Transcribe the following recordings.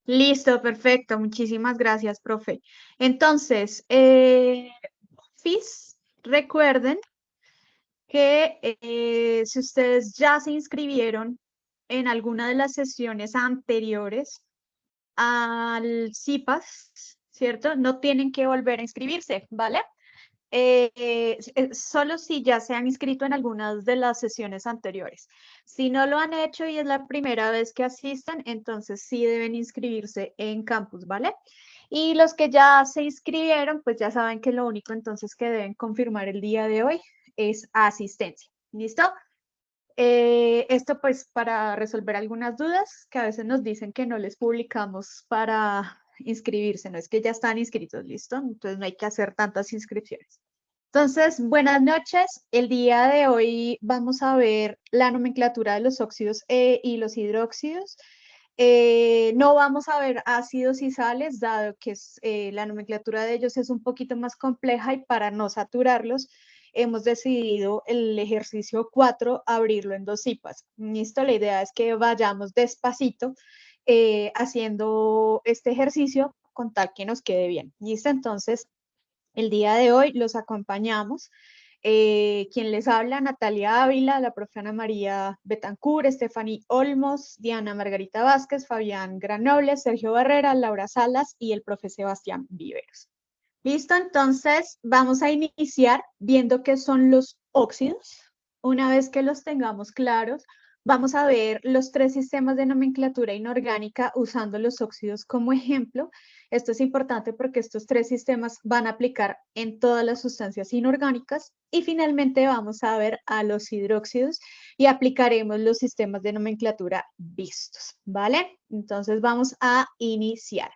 Listo, perfecto. Muchísimas gracias, profe. Entonces, FIS, recuerden que si ustedes ya se inscribieron en alguna de las sesiones anteriores al CIPAS, ¿cierto? No tienen que volver a inscribirse, ¿vale? Solo si ya se han inscrito en algunas de las sesiones anteriores. Si no lo han hecho y es la primera vez que asistan, entonces sí deben inscribirse en campus, ¿vale? Y los que ya se inscribieron, pues ya saben que lo único entonces que deben confirmar el día de hoy es asistencia. ¿Listo? Esto pues para resolver algunas dudas que a veces nos dicen que no les publicamos para inscribirse, no es que ya están inscritos, ¿listo? Entonces no hay que hacer tantas inscripciones. Entonces, buenas noches. El día de hoy vamos a ver la nomenclatura de los óxidos y los hidróxidos. No vamos a ver ácidos y sales, dado que la nomenclatura de ellos es un poquito más compleja y para no saturarlos, hemos decidido el ejercicio 4 abrirlo en dos cipas. Listo, la idea es que vayamos despacito haciendo este ejercicio con tal que nos quede bien. ¿Listo? Entonces, el día de hoy los acompañamos. Quien les habla, Natalia Ávila, la profe Ana María Betancur, Stephanie Olmos, Diana Margarita Vázquez, Fabián Granobles, Sergio Barrera, Laura Salas y el profe Sebastián Viveros. Listo, entonces vamos a iniciar viendo qué son los óxidos. Una vez que los tengamos claros, vamos a ver los tres sistemas de nomenclatura inorgánica usando los óxidos como ejemplo. Esto es importante porque estos tres sistemas van a aplicar en todas las sustancias inorgánicas. Y finalmente vamos a ver a los hidróxidos y aplicaremos los sistemas de nomenclatura vistos, ¿vale? Entonces vamos a iniciar.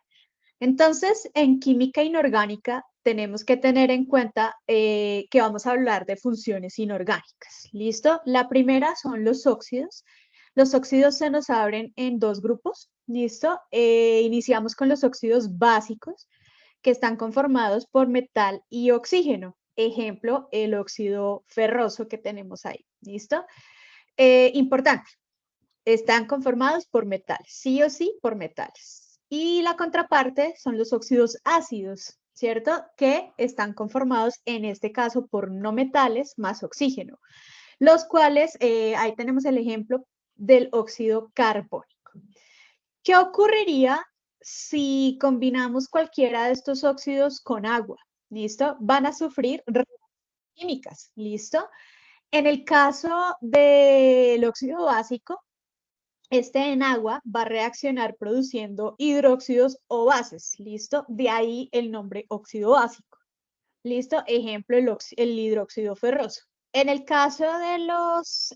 Entonces, en química inorgánica tenemos que tener en cuenta que vamos a hablar de funciones inorgánicas. ¿Listo? La primera son los óxidos. Los óxidos se nos abren en dos grupos. ¿Listo? Iniciamos con los óxidos básicos, que están conformados por metal y oxígeno. Ejemplo, el óxido ferroso que tenemos ahí. ¿Listo? Importante, están conformados por metales, sí o sí por metales. Y la contraparte son los óxidos ácidos, ¿cierto? Que están conformados en este caso por no metales más oxígeno, los cuales, ahí tenemos el ejemplo del óxido carbónico. ¿Qué ocurriría si combinamos cualquiera de estos óxidos con agua? ¿Listo? Van a sufrir reacciones químicas, ¿listo? En el caso del óxido básico, este en agua va a reaccionar produciendo hidróxidos o bases, ¿listo? De ahí el nombre óxido básico, ¿listo? Ejemplo, el hidróxido ferroso. En el caso de los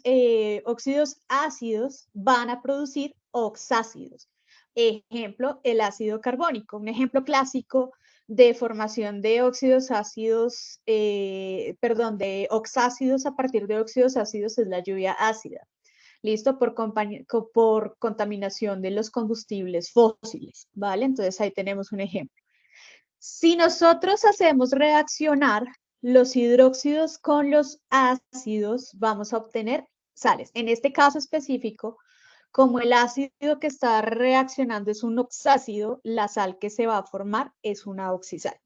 óxidos ácidos, van a producir oxácidos. Ejemplo, el ácido carbónico, un ejemplo clásico de formación de óxidos ácidos, perdón, de oxácidos a partir de óxidos ácidos es la lluvia ácida. ¿Listo? Por contaminación de los combustibles fósiles, ¿vale? Entonces ahí tenemos un ejemplo. Si nosotros hacemos reaccionar los hidróxidos con los ácidos, vamos a obtener sales. En este caso específico, como el ácido que está reaccionando es un oxácido, la sal que se va a formar es una oxisal.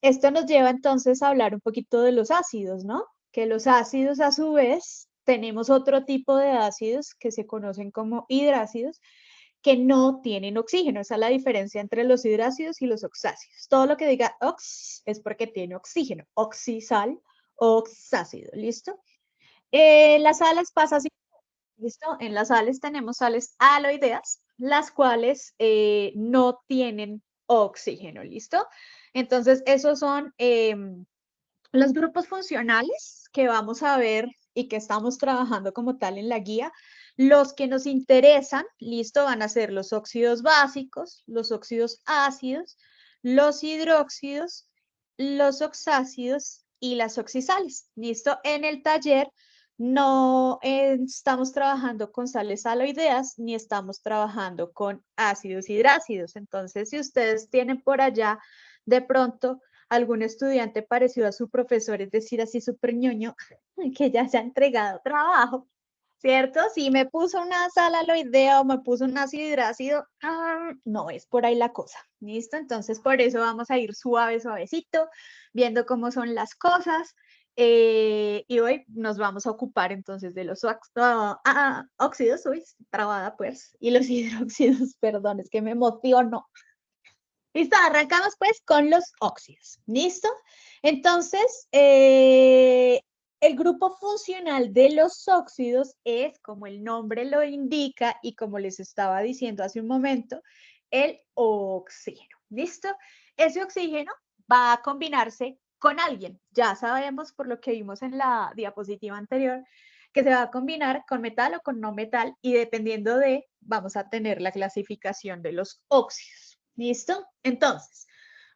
Esto nos lleva entonces a hablar un poquito de los ácidos, ¿no? Que los ácidos a su vez tenemos otro tipo de ácidos que se conocen como hidrácidos que no tienen oxígeno. Esa es la diferencia entre los hidrácidos y los oxácidos. Todo lo que diga ox es porque tiene oxígeno. Oxisal, oxácido, ¿listo? Las sales pasa así, ¿listo? En las sales tenemos sales aloideas, las cuales no tienen oxígeno, ¿listo? Entonces, esos son los grupos funcionales que vamos a ver y que estamos trabajando como tal en la guía. Los que nos interesan, listo, van a ser los óxidos básicos, los óxidos ácidos, los hidróxidos, los oxácidos y las oxisales. Listo, en el taller no estamos trabajando con sales aloideas ni estamos trabajando con ácidos hidrácidos. Entonces, si ustedes tienen por allá de pronto algún estudiante parecido a su profesor, es decir, así súper ñoño, que ya se ha entregado trabajo, ¿cierto? Si me puso una sal aloidea o me puso un ácido hidrácido, no es por ahí la cosa, ¿listo? Entonces, por eso vamos a ir suave, suavecito, viendo cómo son las cosas. Y hoy nos vamos a ocupar entonces de los óxidos, uy, trabada pues, y los hidróxidos, perdón, es que me emociono. Listo, arrancamos pues con los óxidos. ¿Listo? Entonces, el grupo funcional de los óxidos es, como el nombre lo indica y como les estaba diciendo hace un momento, el oxígeno. ¿Listo? Ese oxígeno va a combinarse con alguien. Ya sabemos por lo que vimos en la diapositiva anterior que se va a combinar con metal o con no metal y dependiendo de, vamos a tener la clasificación de los óxidos. ¿Listo? Entonces,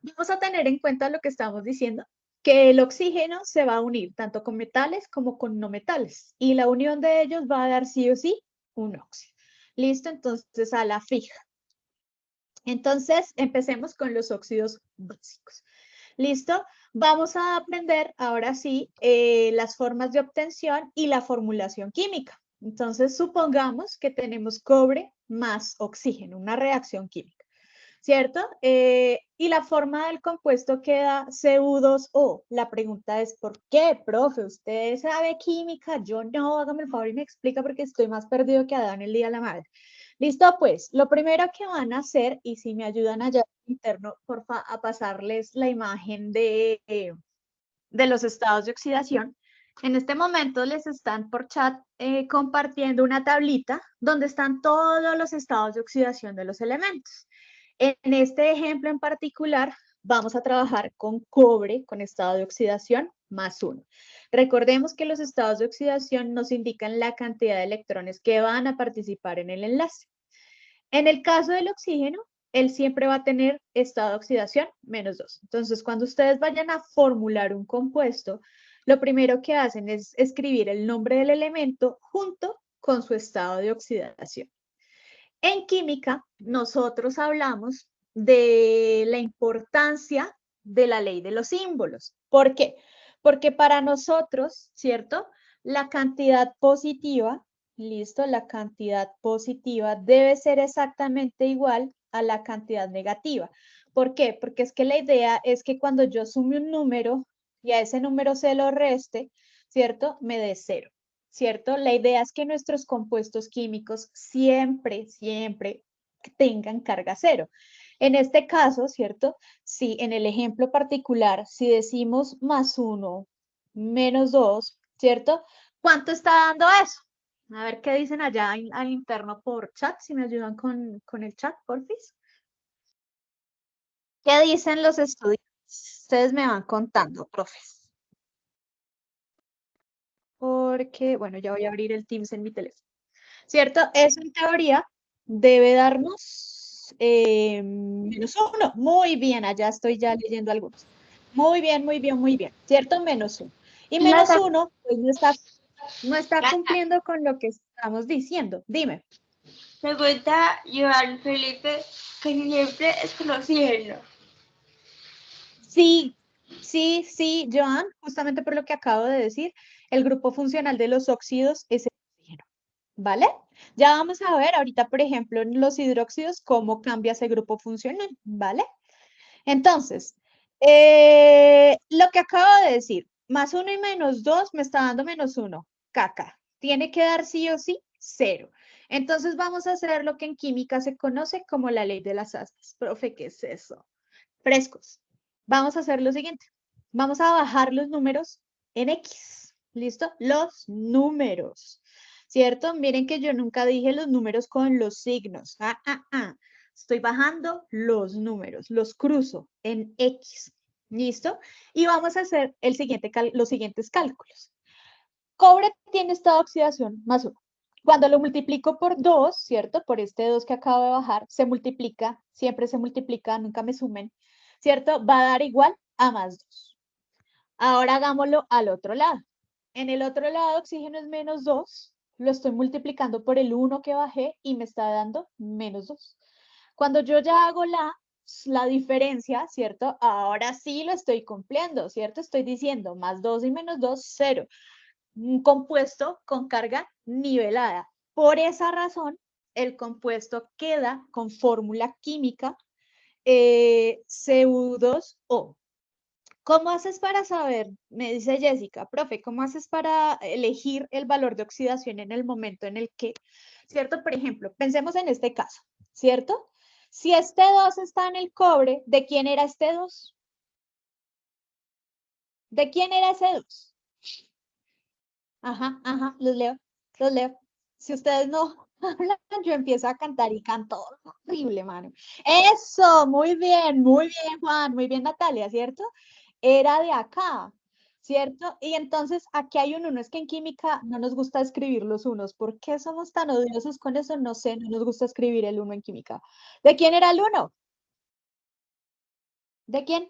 vamos a tener en cuenta lo que estamos diciendo, que el oxígeno se va a unir tanto con metales como con no metales y la unión de ellos va a dar sí o sí un óxido. ¿Listo? Entonces, a la fija. Entonces, empecemos con los óxidos básicos. ¿Listo? Vamos a aprender ahora sí las formas de obtención y la formulación química. Entonces, supongamos que tenemos cobre más oxígeno, una reacción química. ¿Cierto? Y la forma del compuesto queda Cu2O. La pregunta es, ¿por qué, profe? ¿Usted sabe química? Yo no, hágame el favor y me explica porque estoy más perdido que Adán el día de la madre. Listo, pues, lo primero que van a hacer, y si me ayudan allá interno, porfa, a pasarles la imagen de los estados de oxidación. En este momento les están por chat compartiendo una tablita donde están todos los estados de oxidación de los elementos. En este ejemplo en particular, vamos a trabajar con cobre con estado de oxidación +1. Recordemos que los estados de oxidación nos indican la cantidad de electrones que van a participar en el enlace. En el caso del oxígeno, él siempre va a tener estado de oxidación -2. Entonces, cuando ustedes vayan a formular un compuesto, lo primero que hacen es escribir el nombre del elemento junto con su estado de oxidación. En química, nosotros hablamos de la importancia de la ley de los símbolos. ¿Por qué? Porque para nosotros, ¿cierto? La cantidad positiva, listo, la cantidad positiva debe ser exactamente igual a la cantidad negativa. ¿Por qué? Porque es que la idea es que cuando yo sume un número y a ese número se lo reste, ¿cierto? Me dé 0. ¿Cierto? La idea es que nuestros compuestos químicos siempre, siempre tengan carga 0. En este caso, ¿cierto? Si en el ejemplo particular, si decimos +1, -2, ¿cierto? ¿Cuánto está dando eso? A ver qué dicen allá al interno por chat, si me ayudan con el chat, porfis. ¿Qué dicen los estudiantes? Ustedes me van contando, profes. Porque, bueno, ya voy a abrir el Teams en mi teléfono. ¿Cierto? Eso en teoría debe darnos -1. Muy bien, allá estoy ya leyendo algunos. Muy bien, muy bien, muy bien. ¿Cierto? -1. Y -1, pues no está cumpliendo con lo que estamos diciendo. Dime. Pregunta Joan Felipe, que siempre es con oxígeno. Sí, sí, sí, Joan, justamente por lo que acabo de decir, el grupo funcional de los óxidos es el oxígeno. ¿Vale? Ya vamos a ver ahorita, por ejemplo, en los hidróxidos, cómo cambia ese grupo funcional, ¿vale? Entonces, lo que acabo de decir, +1 y -2 me está dando -1, caca. Tiene que dar sí o sí 0. Entonces vamos a hacer lo que en química se conoce como la ley de las astas. Profe, ¿qué es eso? Frescos. Vamos a hacer lo siguiente. Vamos a bajar los números en X. ¿Listo? Los números. ¿Cierto? Miren que yo nunca dije los números con los signos. Estoy bajando los números, los cruzo en X. ¿Listo? Y vamos a hacer los siguientes cálculos. Cobre tiene estado de oxidación +1. Cuando lo multiplico por 2, ¿cierto? Por este 2 que acabo de bajar, se multiplica, siempre se multiplica, nunca me sumen, ¿cierto? Va a dar igual a +2. Ahora hagámoslo al otro lado. En el otro lado, oxígeno es -2, lo estoy multiplicando por el 1 que bajé y me está dando -2. Cuando yo ya hago la diferencia, ¿cierto? Ahora sí lo estoy cumpliendo, ¿cierto? Estoy diciendo +2 y -2, 0. un compuesto con carga nivelada. Por esa razón, el compuesto queda con fórmula química CU2O. ¿Cómo haces para saber? Me dice Jessica, profe, ¿cómo haces para elegir el valor de oxidación en el momento en el que, ¿cierto? Por ejemplo, pensemos en este caso, ¿cierto? Si este 2 está en el cobre, ¿de quién era este 2? ¿De quién era ese 2? Ajá, ajá, los leo, los leo. Si ustedes no hablan, yo empiezo a cantar y canto horrible, mano. Eso, muy bien, Juan, muy bien, Natalia, ¿cierto? Era de acá, ¿cierto? Y entonces aquí hay un uno, es que en química no nos gusta escribir los unos. ¿Por qué somos tan odiosos con eso? No sé, no nos gusta escribir el uno en química. ¿De quién era el uno? ¿De quién?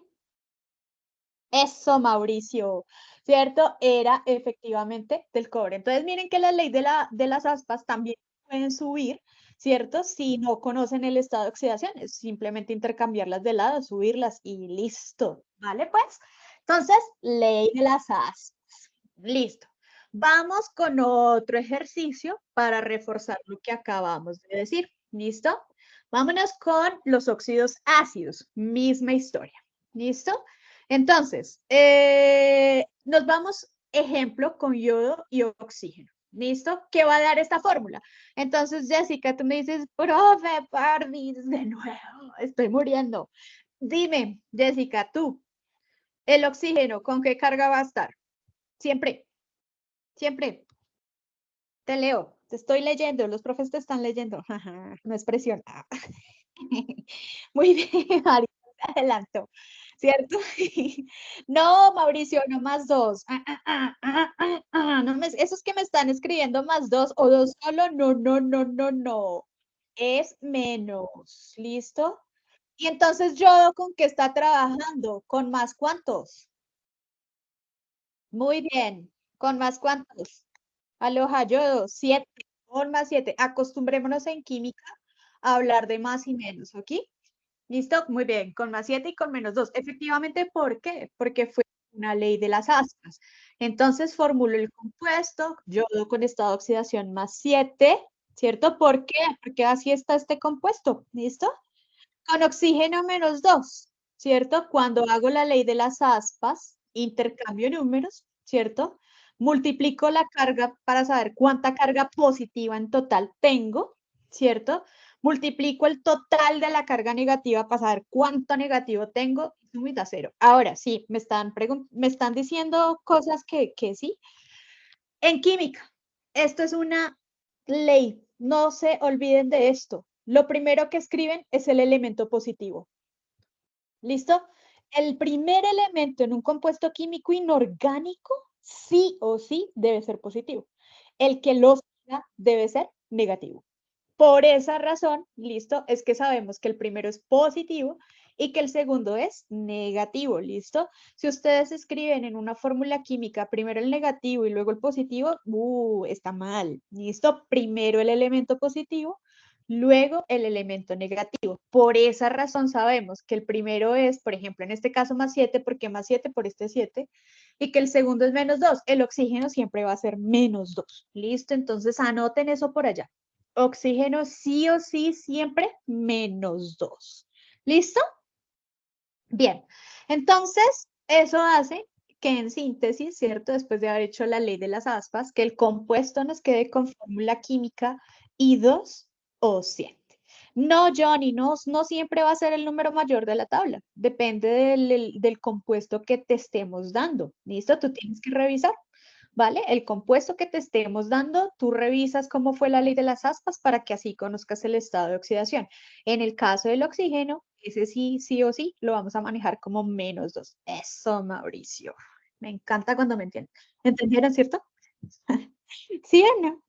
Eso, Mauricio, ¿cierto? Era efectivamente del cobre. Entonces, miren que la ley de las aspas también pueden subir, ¿cierto? Si no conocen el estado de oxidación, es simplemente intercambiarlas de lado, subirlas y listo, ¿vale? Pues, entonces, ley de las aspas. Listo. Vamos con otro ejercicio para reforzar lo que acabamos de decir. ¿Listo? Vámonos con los óxidos ácidos. Misma historia. ¿Listo? Entonces, nos vamos, ejemplo, con yodo y oxígeno. ¿Listo? ¿Qué va a dar esta fórmula? Entonces, Jessica, tú me dices, profe, Parvis, de nuevo, estoy muriendo. Dime, Jessica, tú, el oxígeno, ¿con qué carga va a estar? Siempre, siempre. Te leo, te estoy leyendo, los profes te están leyendo. No es presión. Muy bien, María, te adelanto, ¿cierto? No, Mauricio, no más dos. No esos que me están escribiendo más dos o dos solo, no, no, no, no, no. Es menos, ¿listo? Y entonces yo con qué está trabajando, con más cuántos. Muy bien, con más cuántos. Aloha, yodo, 7, con más 7. Acostumbrémonos en química a hablar de más y menos, ¿ok? ¿Listo? Muy bien, con más 7 y con menos 2. Efectivamente, ¿por qué? Porque fue una ley de las aspas. Entonces formulo el compuesto, yodo con estado de oxidación más 7, ¿cierto? ¿Por qué? Porque así está este compuesto, ¿listo? Con oxígeno menos 2, ¿cierto? Cuando hago la ley de las aspas, intercambio números, ¿cierto? Multiplico la carga para saber cuánta carga positiva en total tengo, ¿cierto? Multiplico el total de la carga negativa para saber cuánto negativo tengo y sumo y da cero. Ahora sí, me están diciendo cosas que sí. En química, esto es una ley, no se olviden de esto. Lo primero que escriben es el elemento positivo. ¿Listo? El primer elemento en un compuesto químico inorgánico, sí o sí, debe ser positivo. El que lo siga debe ser negativo. Por esa razón, listo, es que sabemos que el primero es positivo y que el segundo es negativo, listo. Si ustedes escriben en una fórmula química primero el negativo y luego el positivo, está mal, listo. Primero el elemento positivo, luego el elemento negativo. Por esa razón sabemos que el primero es, por ejemplo, en este caso más 7, porque más 7 por este 7, y que el segundo es menos 2. El oxígeno siempre va a ser menos 2, listo. Entonces anoten eso por allá. Oxígeno sí o sí siempre menos 2. ¿Listo? Bien. Entonces, eso hace que en síntesis, ¿cierto? Después de haber hecho la ley de las aspas, que el compuesto nos quede con fórmula química I2O7. No, Johnny, no, no siempre va a ser el número mayor de la tabla. Depende del compuesto que te estemos dando. ¿Listo? Tú tienes que revisar. ¿Vale? El compuesto que te estemos dando, tú revisas cómo fue la ley de las aspas para que así conozcas el estado de oxidación. En el caso del oxígeno, ese sí, sí o sí, lo vamos a manejar como menos 2. Eso, Mauricio. Me encanta cuando me entienden. ¿Entendieron, cierto? ¿Sí o no?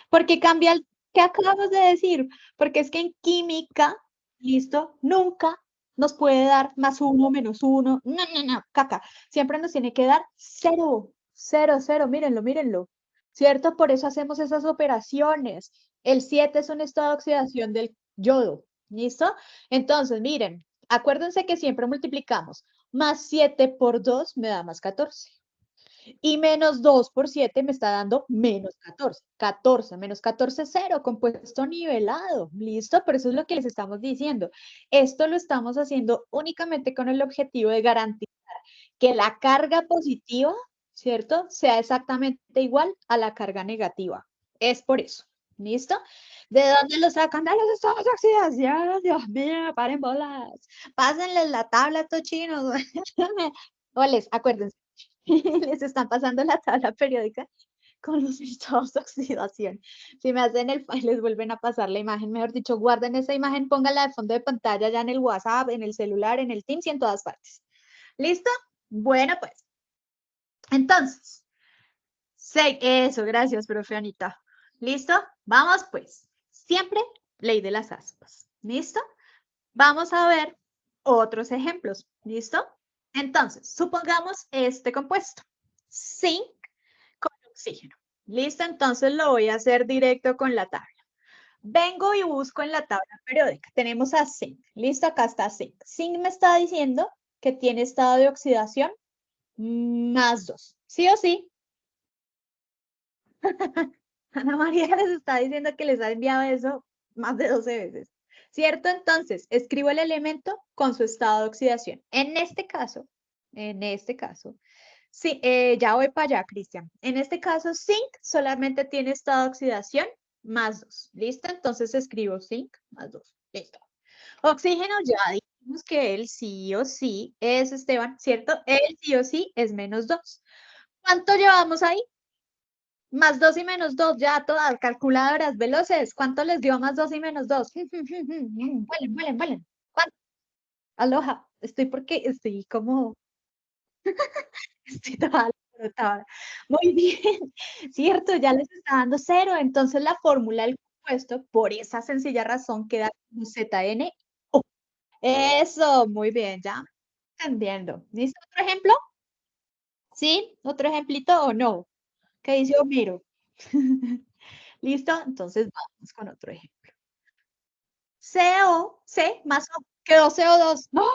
Porque cambia el que acabamos de decir. Porque es que en química, listo, nunca nos puede dar más uno, menos uno. No, no, no, caca. Siempre nos tiene que dar cero, cero, cero. Mírenlo, mírenlo. ¿Cierto? Por eso hacemos esas operaciones. El 7 es un estado de oxidación del yodo. ¿Listo? Entonces, miren, acuérdense que siempre multiplicamos. Más 7 por 2 me da más 14. Y menos 2 por 7 me está dando menos 14. 14, menos 14 es 0, compuesto nivelado. ¿Listo? Por eso es lo que les estamos diciendo. Esto lo estamos haciendo únicamente con el objetivo de garantizar que la carga positiva, ¿cierto?, sea exactamente igual a la carga negativa. Es por eso. ¿Listo? ¿De dónde lo sacan? De los estados de oxidación. Dios mío, paren bolas. Pásenles la tabla a estos chinos. Oles, acuérdense. Les están pasando la tabla periódica con los estados de oxidación. Si me hacen el file, les vuelven a pasar la imagen. Mejor dicho, guarden esa imagen, pónganla de fondo de pantalla ya en el WhatsApp, en el celular, en el Teams y en todas partes. ¿Listo? Bueno, pues. Entonces, eso, gracias, profe Anita. ¿Listo? Vamos, pues. Siempre ley de las aspas. ¿Listo? Vamos a ver otros ejemplos. ¿Listo? Entonces, supongamos este compuesto. Zinc con oxígeno. ¿Listo? Entonces lo voy a hacer directo con la tabla. Vengo y busco en la tabla periódica. Tenemos a zinc. ¿Listo? Acá está zinc. Zinc me está diciendo que tiene estado de oxidación más 2. ¿Sí o sí? Ana María les está diciendo que les ha enviado eso más de 12 veces. ¿Cierto? Entonces, escribo el elemento con su estado de oxidación. En este caso, sí, ya voy para allá, Cristian. En este caso, zinc solamente tiene estado de oxidación más 2. ¿Listo? Entonces escribo zinc más 2. Listo. Oxígeno, ya dijimos que él sí o sí es, Esteban, ¿cierto? Él sí o sí es menos 2. ¿Cuánto llevamos ahí? Más 2 y menos 2, ya todas calculadoras veloces. ¿Cuánto les dio más 2 y menos 2? Vuelen. ¿Cuánto? Aloha, estoy como, estoy toda alborotada. Muy bien, cierto, ya les está dando 0. Entonces la fórmula del compuesto, por esa sencilla razón, queda como ZN. Eso, muy bien, ya entendiendo. ¿Listo? ¿Otro ejemplo? ¿Sí? ¿Otro ejemplito o no? ¿Qué dice Homero? ¿Listo? Entonces vamos con otro ejemplo. C más O, quedó CO2. No,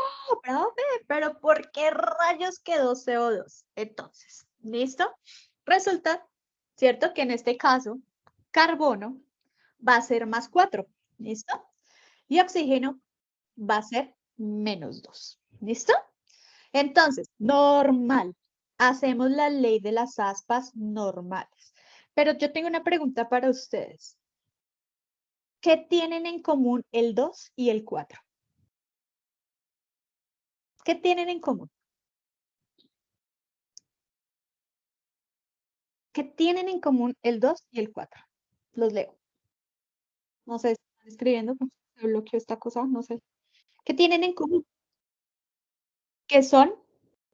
profe, pero ¿por qué rayos quedó CO2? Entonces, ¿listo? Resulta, ¿cierto? Que en este caso, carbono va a ser más 4, ¿listo? Y oxígeno va a ser menos 2, ¿listo? Entonces, normal. Hacemos la ley de las aspas normales. Pero yo tengo una pregunta para ustedes. ¿Qué tienen en común el 2 y el 4? ¿Qué tienen en común? ¿Qué tienen en común el 2 y el 4? Los leo. No sé si están escribiendo, se bloqueó esta cosa, no sé. ¿Qué tienen en común? Que son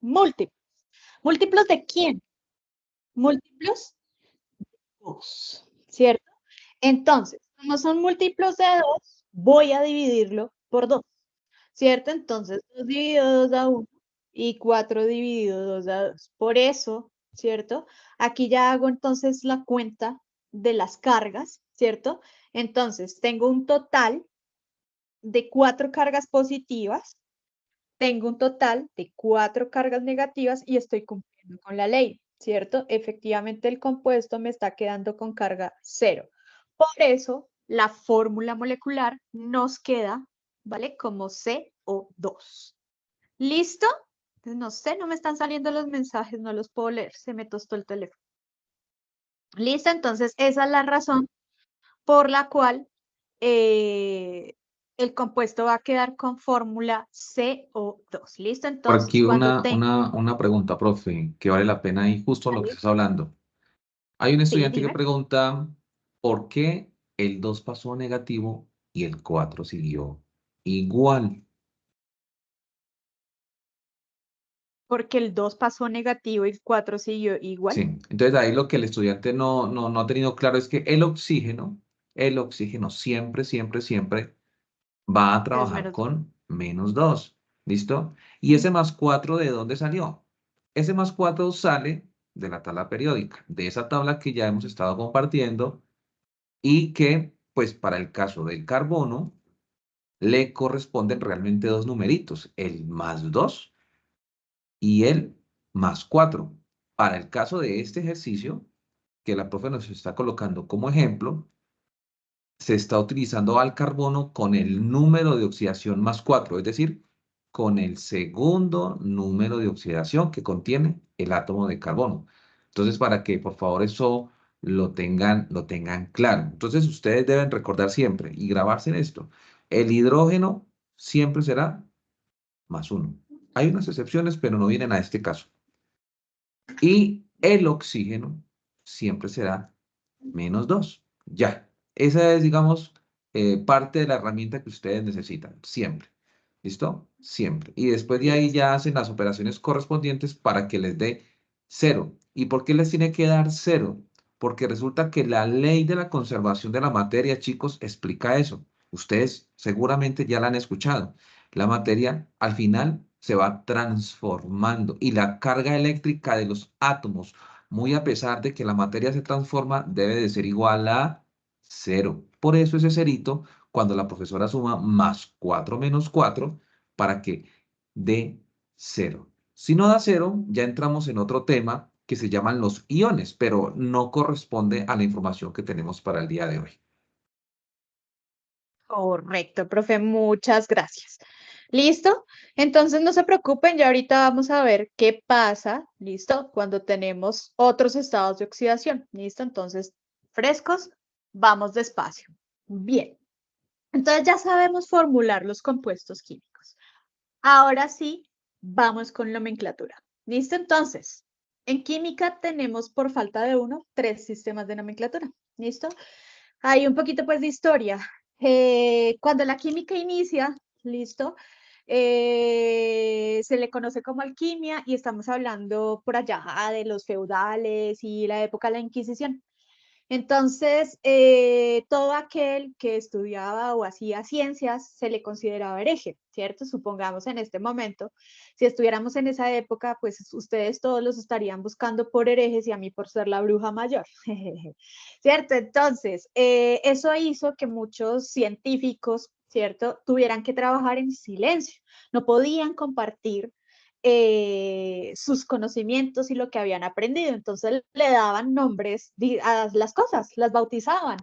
múltiplos. ¿Múltiplos de quién? Múltiplos de 2, ¿cierto? Entonces, como son múltiplos de 2, voy a dividirlo por 2, ¿cierto? Entonces, 2 dividido 2 da 1 y 4 dividido 2 da 2. Por eso, ¿cierto? Aquí ya hago entonces la cuenta de las cargas, ¿cierto? Entonces, tengo un total de 4 cargas positivas, tengo un total de 4 cargas negativas y estoy cumpliendo con la ley, ¿cierto? Efectivamente, el compuesto me está quedando con carga 0. Por eso, la fórmula molecular nos queda, ¿vale? Como CO2. ¿Listo? No sé, no me están saliendo los mensajes, no los puedo leer, se me tostó el teléfono. ¿Listo? Entonces, esa es la razón por la cual el compuesto va a quedar con fórmula CO2. ¿Listo? Por Entonces, aquí cuando una pregunta, profe, que vale la pena y justo lo que ¿vale? estás hablando. Hay un Sí, estudiante que dime. pregunta por qué el 2 pasó a negativo y el 4 siguió igual. Porque el 2 pasó negativo y el 4 siguió igual. Sí, entonces ahí lo que el estudiante no ha tenido claro es que el oxígeno siempre va a Es trabajar menos. con menos 2. ¿Listo? ¿Y ese más 4 de dónde salió? Ese más 4 sale de la tabla periódica, de esa tabla que ya hemos estado compartiendo y que, pues para el caso del carbono, le corresponden realmente dos numeritos, el más 2 y el más 4. Para el caso de este ejercicio, que la profe nos está colocando como ejemplo, se está utilizando al carbono con el número de oxidación más 4, es decir, con el segundo número de oxidación que contiene el átomo de carbono. Entonces, para que por favor eso lo tengan claro. Entonces, ustedes deben recordar siempre y grabarse en esto. El hidrógeno siempre será más 1. Hay unas excepciones, pero no vienen a este caso. Y el oxígeno siempre será menos 2. Ya. Esa es, digamos, parte de la herramienta que ustedes necesitan, siempre. ¿Listo? Siempre. Y después de ahí ya hacen las operaciones correspondientes para que les dé 0. ¿Y por qué les tiene que dar 0? Porque resulta que la ley de la conservación de la materia, chicos, explica eso. Ustedes seguramente ya la han escuchado. La materia al final se va transformando y la carga eléctrica de los átomos, muy a pesar de que la materia se transforma, debe de ser igual a 0. Por eso ese cerito, cuando la profesora suma más 4 menos 4, para que dé 0. Si no da 0, ya entramos en otro tema que se llaman los iones, pero no corresponde a la información que tenemos para el día de hoy. Correcto, profe, muchas gracias. ¿Listo? Entonces no se preocupen, ya ahorita vamos a ver qué pasa, ¿listo? Cuando tenemos otros estados de oxidación, ¿listo? Entonces, frescos, vamos despacio. Bien, entonces ya sabemos formular los compuestos químicos. Ahora sí, vamos con nomenclatura. ¿Listo? Entonces, en química tenemos por falta de uno, 3 sistemas de nomenclatura. ¿Listo? Hay un poquito pues de historia. Cuando la química inicia, ¿listo? Se le conoce como alquimia y estamos hablando por allá de los feudales y la época de la Inquisición. Entonces, todo aquel que estudiaba o hacía ciencias se le consideraba hereje, ¿cierto? Supongamos en este momento, si estuviéramos en esa época, pues ustedes todos los estarían buscando por herejes y a mí por ser la bruja mayor, ¿cierto? Entonces, eso hizo que muchos científicos, ¿cierto?, tuvieran que trabajar en silencio, no podían compartir sus conocimientos y lo que habían aprendido. Entonces le daban nombres a las cosas, las bautizaban.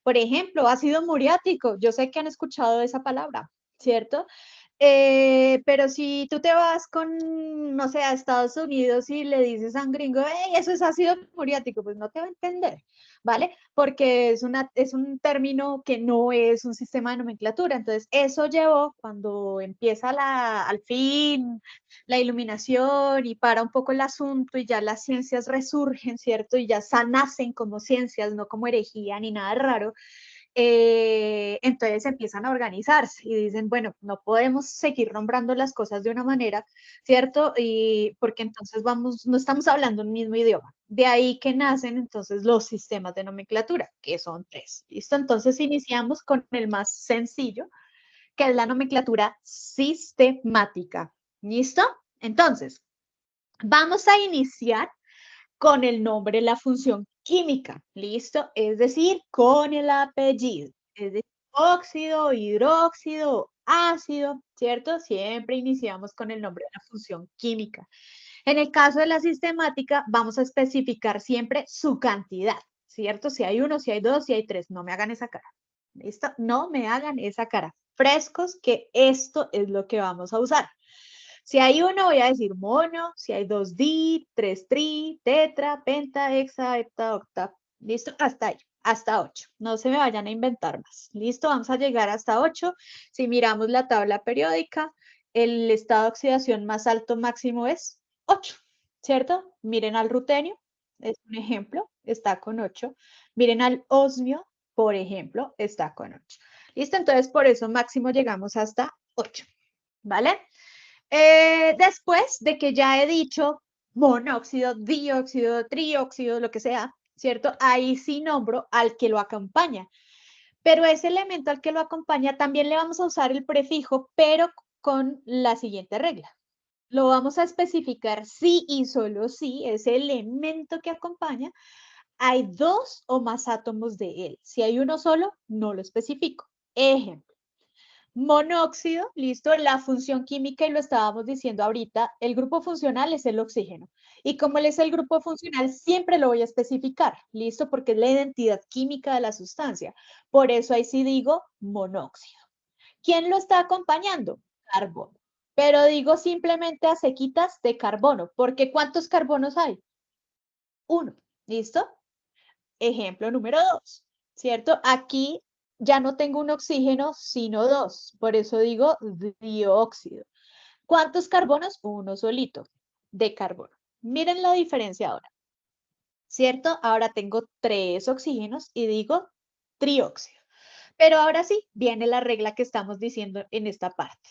Por ejemplo, ácido muriático. Yo sé que han escuchado esa palabra, ¿cierto? Pero si tú te vas con, no sé, a Estados Unidos y le dices a un gringo, hey, eso es ácido muriático, pues no te va a entender, ¿vale? Porque es un término que no es un sistema de nomenclatura. Entonces, eso llevó cuando empieza al fin la iluminación y para un poco el asunto y ya las ciencias resurgen, ¿cierto? Y ya nacen como ciencias, no como herejía ni nada raro. Entonces empiezan a organizarse y dicen, bueno, no podemos seguir nombrando las cosas de una manera, ¿cierto? Y porque entonces no estamos hablando un mismo idioma. De ahí que nacen entonces los sistemas de nomenclatura, que son 3. ¿Listo? Entonces iniciamos con el más sencillo, que es la nomenclatura sistemática. ¿Listo? Entonces, vamos a iniciar con el nombre, la función química, ¿listo? Es decir, con el apellido, es decir, óxido, hidróxido, ácido, ¿cierto? Siempre iniciamos con el nombre de la función química. En el caso de la sistemática, vamos a especificar siempre su cantidad, ¿cierto? Si hay 1, si hay 2, si hay 3, no me hagan esa cara, ¿listo? No me hagan esa cara. Frescos, que esto es lo que vamos a usar. Si hay 1, voy a decir mono. Si hay 2, di, 3, tri, tetra, penta, hexa, hepta, octa. ¿Listo? Hasta ahí, hasta 8. No se me vayan a inventar más. ¿Listo? Vamos a llegar hasta 8. Si miramos la tabla periódica, el estado de oxidación más alto máximo es 8, ¿cierto? Miren al rutenio, es un ejemplo, está con 8. Miren al osmio, por ejemplo, está con 8. ¿Listo? Entonces, por eso máximo llegamos hasta 8, ¿vale? Después de que ya he dicho monóxido, dióxido, trióxido, lo que sea, ¿cierto? Ahí sí nombro al que lo acompaña. Pero ese elemento al que lo acompaña también le vamos a usar el prefijo, pero con la siguiente regla. Lo vamos a especificar si y solo si ese elemento que acompaña hay 2 o más átomos de él. Si hay uno solo, no lo especifico. Ejemplo. Monóxido, listo, la función química, y lo estábamos diciendo ahorita, el grupo funcional es el oxígeno. Y como él es el grupo funcional, siempre lo voy a especificar, listo, porque es la identidad química de la sustancia. Por eso ahí sí digo monóxido. ¿Quién lo está acompañando? Carbono. Pero digo simplemente a sequitas de carbono, porque ¿cuántos carbonos hay? Uno, ¿listo? Ejemplo número 2, ¿cierto? Aquí ya no tengo un oxígeno, sino dos. Por eso digo dióxido. ¿Cuántos carbonos? Uno solito de carbono. Miren la diferencia ahora, ¿cierto? Ahora tengo 3 oxígenos y digo trióxido. Pero ahora sí, viene la regla que estamos diciendo en esta parte.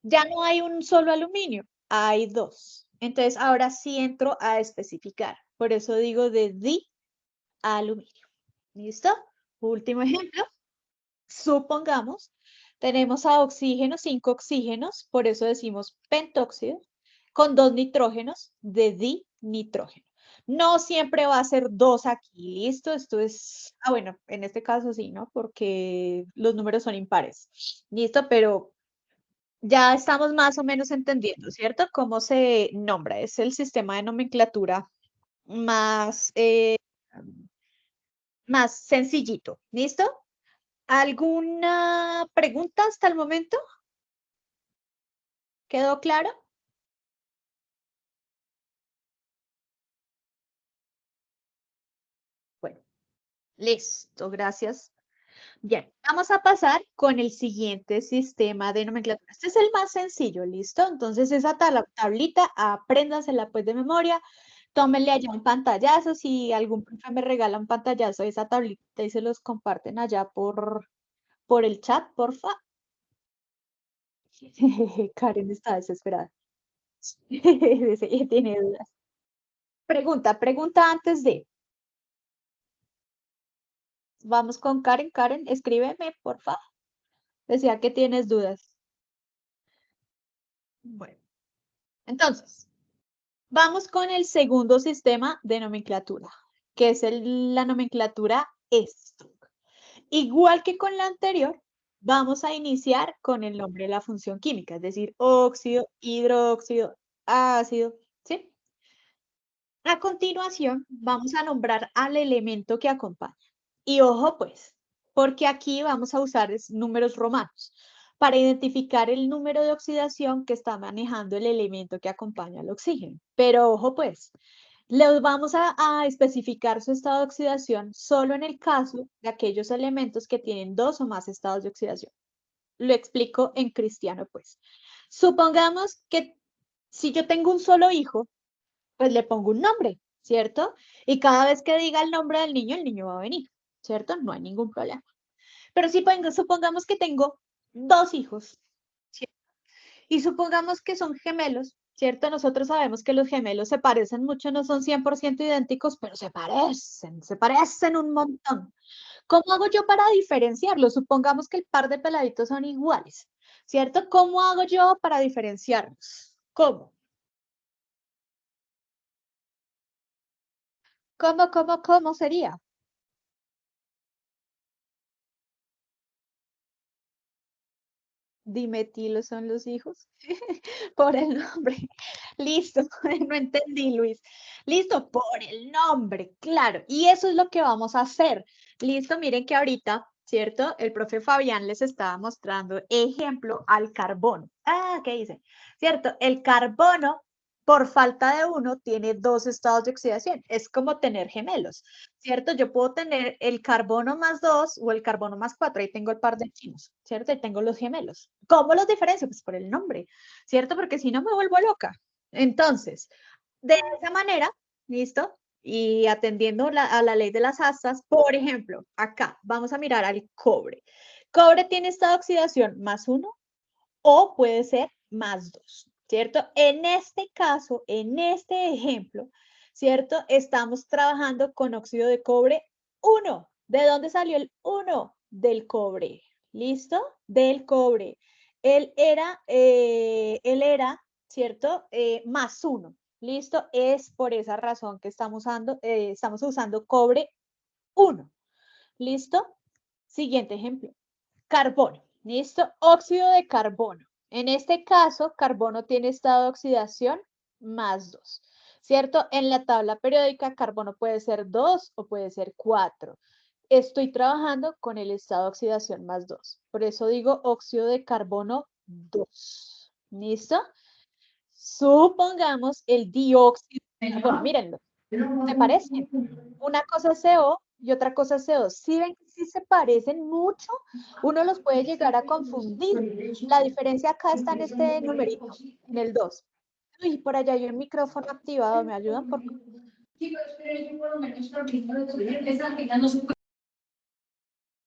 Ya no hay un solo aluminio, hay 2. Entonces ahora sí entro a especificar. Por eso digo de dialuminio. ¿Listo? Último ejemplo. Supongamos, tenemos a oxígeno, 5 oxígenos, por eso decimos pentóxido, con 2 nitrógenos de dinitrógeno. No siempre va a ser 2 aquí, ¿listo? Esto es, bueno, en este caso sí, ¿no? Porque los números son impares, ¿listo? Pero ya estamos más o menos entendiendo, ¿cierto? Cómo se nombra. Es el sistema de nomenclatura más, más sencillito, ¿listo? ¿Alguna pregunta hasta el momento? ¿Quedó claro? Bueno, listo, gracias. Bien, vamos a pasar con el siguiente sistema de nomenclatura. Este es el más sencillo, ¿listo? Entonces esa tablita, apréndasela pues de memoria, tómenle allá un pantallazo, si algún profe me regala un pantallazo de esa tablita y se los comparten allá por el chat, porfa. Karen está desesperada. Dice, tiene dudas. Pregunta antes de. Vamos con Karen. Karen, escríbeme, porfa. Decía que tienes dudas. Bueno, entonces, vamos con el segundo sistema de nomenclatura, que es la nomenclatura Stock. Igual que con la anterior, vamos a iniciar con el nombre de la función química, es decir, óxido, hidróxido, ácido, ¿sí? A continuación, vamos a nombrar al elemento que acompaña. Y ojo pues, porque aquí vamos a usar números romanos para identificar el número de oxidación que está manejando el elemento que acompaña al oxígeno. Pero ojo pues, les vamos a especificar su estado de oxidación solo en el caso de aquellos elementos que tienen 2 o más estados de oxidación. Lo explico en cristiano pues. Supongamos que si yo tengo un solo hijo, pues le pongo un nombre, ¿cierto? Y cada vez que diga el nombre del niño, el niño va a venir, ¿cierto? No hay ningún problema. Pero si supongamos que tengo 2 hijos, ¿cierto? Y supongamos que son gemelos, ¿cierto? Nosotros sabemos que los gemelos se parecen mucho, no son 100% idénticos, pero se parecen un montón. ¿Cómo hago yo para diferenciarlos? Supongamos que el par de peladitos son iguales, ¿cierto? ¿Cómo hago yo para diferenciarlos? ¿Cómo? ¿Cómo sería? Dimetilo son los hijos. Por el nombre. Listo, no entendí, Luis. Listo, por el nombre, claro. Y eso es lo que vamos a hacer. Listo, miren que ahorita, ¿cierto? El profe Fabián les estaba mostrando ejemplo al carbono. ¿Qué dice? ¿Cierto? El carbono, por falta de uno, tiene 2 estados de oxidación. Es como tener gemelos, ¿cierto? Yo puedo tener el carbono más 2 o el carbono más 4. Ahí tengo el par de chinos, ¿cierto? Y tengo los gemelos. ¿Cómo los diferencio? Pues por el nombre, ¿cierto? Porque si no me vuelvo loca. Entonces, de esa manera, ¿listo? Y atendiendo a la ley de las asas, por ejemplo, acá vamos a mirar al cobre. Cobre tiene esta oxidación más 1 o puede ser más 2, ¿cierto? En este caso, en este ejemplo, ¿cierto? Estamos trabajando con óxido de cobre 1. ¿De dónde salió el 1? Del cobre, ¿listo? Del cobre. Él era, ¿cierto? Más 1, ¿listo? Es por esa razón que estamos usando cobre 1, ¿listo? Siguiente ejemplo, carbono. ¿Listo? Óxido de carbono. En este caso, carbono tiene estado de oxidación +2, ¿cierto? En la tabla periódica, carbono puede ser 2 o puede ser 4. Estoy trabajando con el estado de oxidación +2. Por eso digo óxido de carbono 2. ¿Listo? Supongamos el dióxido de carbono. Mírenlo. ¿Se parecen? Una cosa es CO y otra cosa es CO2. Si ven que sí se parecen mucho, uno los puede llegar a confundir. La diferencia acá está en este numerito, en el 2. Uy, por allá hay un micrófono activado, ¿me ayudan?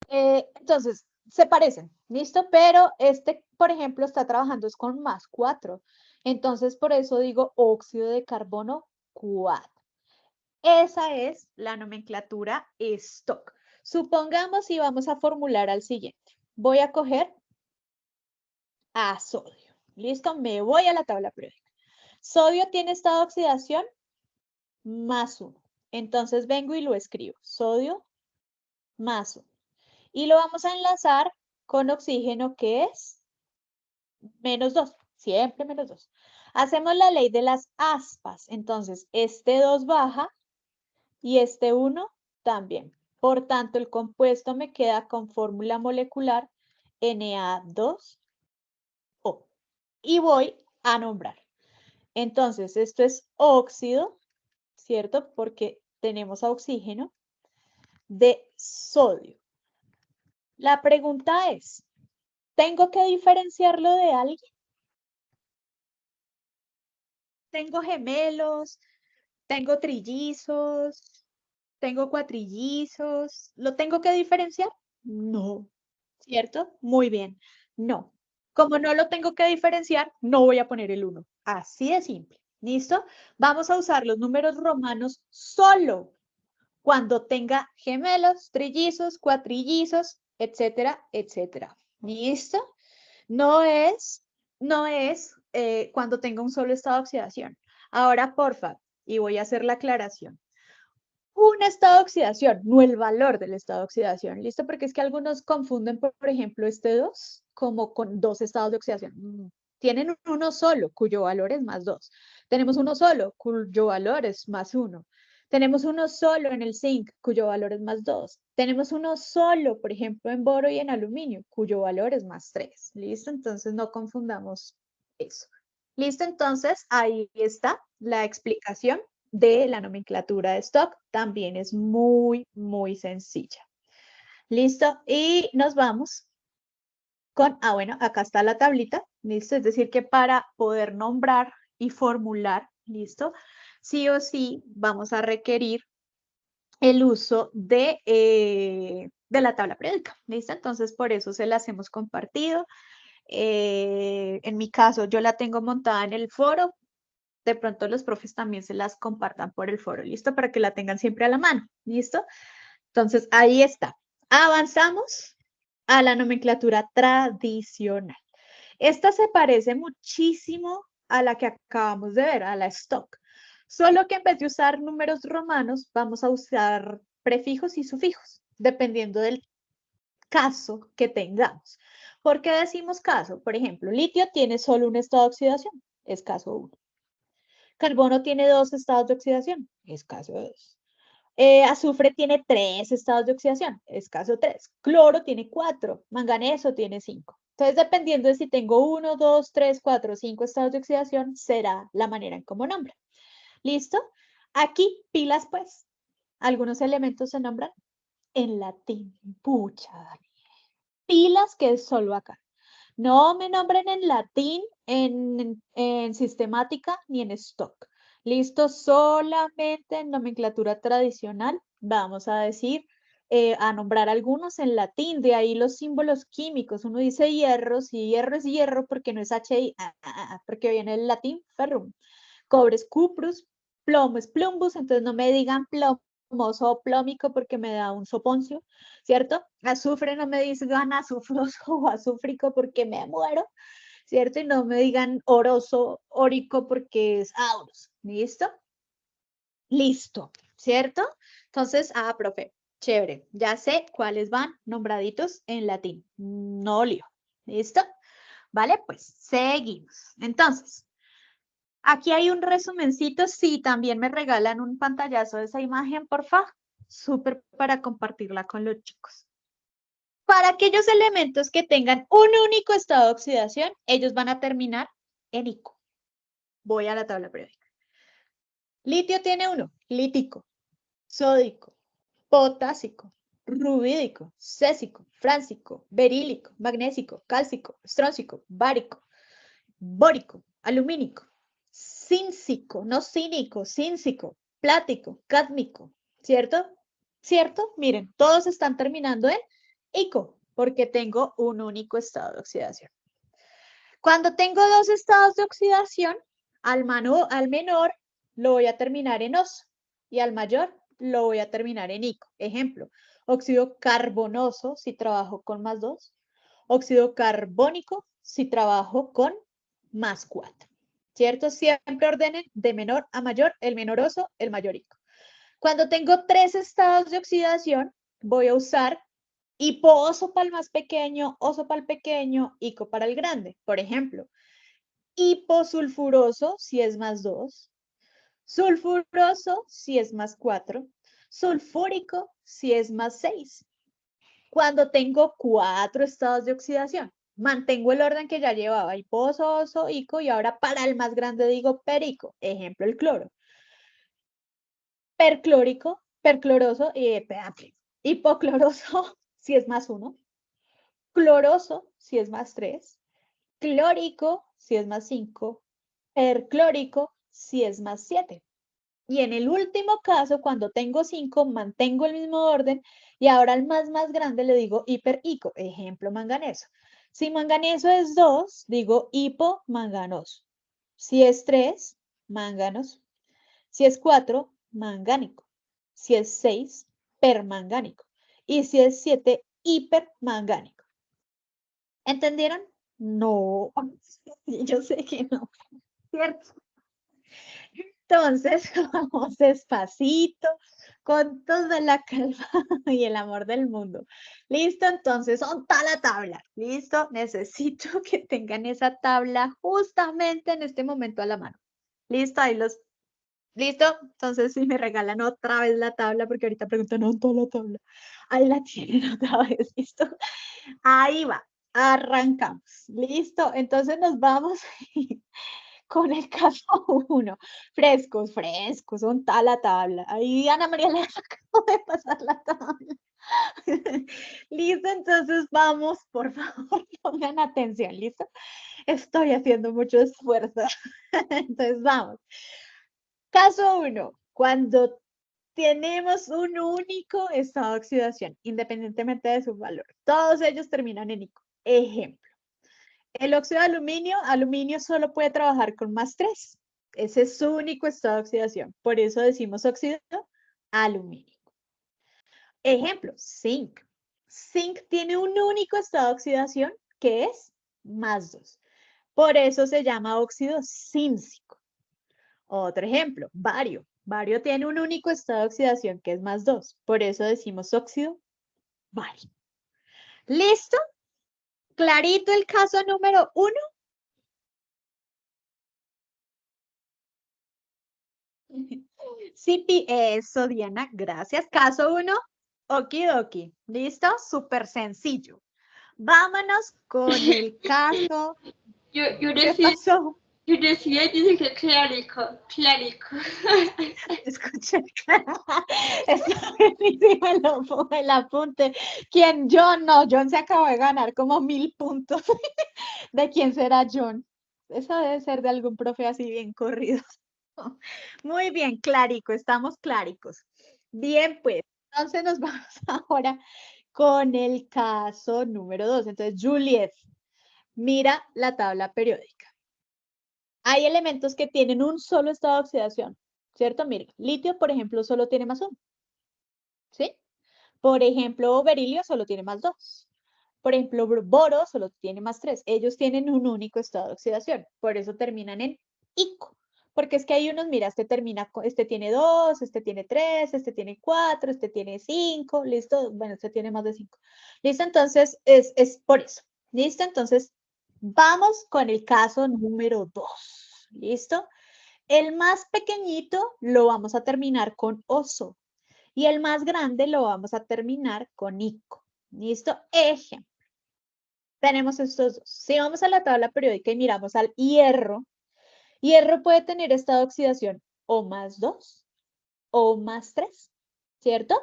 Entonces, se parecen, ¿listo? Pero este, por ejemplo, está trabajando es con +4. Entonces, por eso digo óxido de carbono 4. Esa es la nomenclatura stock. Supongamos y vamos a formular al siguiente. Voy a coger a sodio. ¿Listo? Me voy a la tabla periódica. Sodio tiene estado de oxidación +1. Entonces vengo y lo escribo. Sodio +1. Y lo vamos a enlazar con oxígeno, que es -2. Siempre -2. Hacemos la ley de las aspas. Entonces, este 2 baja y este 1 también. Por tanto, el compuesto me queda con fórmula molecular Na2O. Y voy a nombrar. Entonces, esto es óxido, ¿cierto? Porque tenemos a oxígeno de sodio. La pregunta es, ¿tengo que diferenciarlo de alguien? ¿Tengo gemelos? ¿Tengo trillizos? ¿Tengo cuatrillizos? ¿Lo tengo que diferenciar? No. ¿Cierto? Muy bien. No. Como no lo tengo que diferenciar, no voy a poner el 1. Así de simple. ¿Listo? Vamos a usar los números romanos solo cuando tenga gemelos, trillizos, cuatrillizos, etcétera, etcétera. ¿Listo? No es cuando tenga un solo estado de oxidación. Ahora, porfa, y voy a hacer la aclaración. Un estado de oxidación, no el valor del estado de oxidación. ¿Listo? Porque es que algunos confunden, por ejemplo, este 2 como con 2 estados de oxidación. Tienen uno solo, cuyo valor es +2. Tenemos uno solo, cuyo valor es +1. Tenemos uno solo en el zinc, cuyo valor es +2. Tenemos uno solo, por ejemplo, en boro y en aluminio, cuyo valor es +3. ¿Listo? Entonces no confundamos eso. ¿Listo? Entonces ahí está la explicación de la nomenclatura de stock. También es muy, muy sencilla. ¿Listo? Y nos vamos con, bueno, acá está la tablita, ¿listo? Es decir, que para poder nombrar y formular, ¿listo? Sí o sí vamos a requerir el uso de la tabla periódica, ¿listo? Entonces, por eso se las hemos compartido. En mi caso, yo la tengo montada en el foro. De pronto los profes también se las compartan por el foro, ¿listo? Para que la tengan siempre a la mano, ¿listo? Entonces, ahí está. Avanzamos a la nomenclatura tradicional. Esta se parece muchísimo a la que acabamos de ver, a la stock. Solo que en vez de usar números romanos, vamos a usar prefijos y sufijos, dependiendo del caso que tengamos. ¿Por qué decimos caso? Por ejemplo, litio tiene solo un estado de oxidación, es caso 1. Carbono tiene 2 estados de oxidación, es caso 2. Azufre tiene 3 estados de oxidación, es caso 3. Cloro tiene 4, manganeso tiene 5. Entonces, dependiendo de si tengo 1, 2, 3, 4, 5 estados de oxidación, será la manera en cómo nombra. ¿Listo? Aquí, pilas pues. Algunos elementos se nombran en latín. Pucha, pilas que es solo acá. No me nombren en latín, en sistemática ni en stock. Listo, solamente en nomenclatura tradicional vamos a decir, a nombrar algunos en latín, de ahí los símbolos químicos. Uno dice hierro, si hierro es hierro porque no es HI, porque viene del latín ferrum. Cobre es cuprus, plomo es plumbus, entonces no me digan plomoso o plómico porque me da un soponcio, ¿cierto? Azufre no me digan azufroso o azúfrico porque me muero, ¿cierto? Y no me digan oroso, órico porque es auros, ¿listo? Listo, ¿cierto? Entonces, profe, chévere, ya sé cuáles van nombraditos en latín, no lío, ¿Listo? Vale, pues seguimos. Entonces, aquí hay un resumencito. Sí, también me regalan un pantallazo de esa imagen, por favor. Súper para compartirla con los chicos. Para aquellos elementos que tengan un único estado de oxidación, ellos van a terminar en ico. Voy a la tabla periódica. Litio tiene uno, lítico, sódico, potásico, rubídico, césico, fráncico, berílico, magnésico, cálcico, estróncico, bárico, bórico, alumínico, cíncico, no cínico, cíncico, plático, cádmico, ¿cierto? ¿Cierto? Miren, todos están terminando en ico, porque tengo un único estado de oxidación. Cuando tengo dos estados de oxidación, al menor lo voy a terminar en oso y al mayor lo voy a terminar en ico. Ejemplo, óxido carbonoso si trabajo con +2, óxido carbónico si trabajo con +4. ¿Cierto? Siempre ordenen de menor a mayor, el menor oso, el mayor ico. Cuando tengo tres estados de oxidación, voy a usar hipo-oso para el más pequeño, oso para el pequeño, ico para el grande. Por ejemplo, hiposulfuroso si es +2, sulfuroso si es +4, sulfúrico si es +6. Cuando tengo 4 estados de oxidación, mantengo el orden que ya llevaba, hiposo, oso, ico, y ahora para el más grande digo perico. Ejemplo, el cloro. Perclórico, percloroso, hipocloroso si es +1, cloroso si es +3, clórico si es +5, perclórico si es +7. Y en el último caso, cuando tengo 5, mantengo el mismo orden y ahora al más grande le digo hiperico. Ejemplo, manganeso. Si manganeso es 2, digo hipomanganoso. Si es 3, manganos. Si es 4, mangánico. Si es 6, permangánico. Y si es 7, hipermangánico. ¿Entendieron? No, yo sé que no, ¿cierto? Entonces, vamos despacito, con toda la calma y el amor del mundo. ¿Listo? Entonces, onta la tabla. ¿Listo? Necesito que tengan esa tabla justamente en este momento a la mano. ¿Listo? Ahí los... ¿Listo? Entonces, si me regalan otra vez la tabla, porque ahorita preguntan, ¿dónde está la tabla? Ahí la tienen otra vez, ¿listo? Ahí va, arrancamos. ¿Listo? Entonces nos vamos con el caso 1. Frescos, son tal la tabla. Ahí Ana María le acabo de pasar la tabla. Listo, entonces vamos, por favor, pongan atención, ¿listo? Estoy haciendo mucho esfuerzo. Entonces vamos. Caso 1, cuando tenemos un único estado de oxidación, independientemente de su valor. Todos ellos terminan en ico. Ejemplo. El óxido de aluminio solo puede trabajar con +3. Ese es su único estado de oxidación. Por eso decimos óxido alumínico. Ejemplo, zinc. Zinc tiene un único estado de oxidación que es +2. Por eso se llama óxido cíncico. Otro ejemplo, bario. Bario tiene un único estado de oxidación que es +2. Por eso decimos óxido bario. ¿Listo? ¿Clarito el caso número 1? Sí, eso, Diana, gracias. Caso 1, okidoki. ¿Listo? Súper sencillo. Vámonos con el caso. Yo ¿Qué decía, pasó? dice que clarico. Escuché. Está buenísimo el apunte. ¿Quién? John, no, John se acabó de ganar como 1000 puntos. ¿De quién será John? Eso debe ser de algún profe así bien corrido. Muy bien, clarico, estamos claricos. Bien, pues, entonces nos vamos ahora con el caso número 2. Entonces, Juliet, mira la tabla periódica. Hay elementos que tienen un solo estado de oxidación, ¿cierto? Mire, litio, por ejemplo, solo tiene +1, ¿sí? Por ejemplo, berilio solo tiene +2. Por ejemplo, boro solo tiene +3. Ellos tienen un único estado de oxidación, por eso terminan en ico. Porque es que hay unos, mira, este tiene 2, este tiene 3, este tiene 4, este tiene 5, listo, bueno, este tiene más de 5. Listo, entonces es por eso. ¿Listo? Entonces, vamos con el caso número 2. ¿Listo? El más pequeñito lo vamos a terminar con oso y el más grande lo vamos a terminar con ico. ¿Listo? Ejemplo. Tenemos estos dos. Si vamos a la tabla periódica y miramos al hierro, hierro puede tener estado de oxidación o +2 o +3, ¿cierto?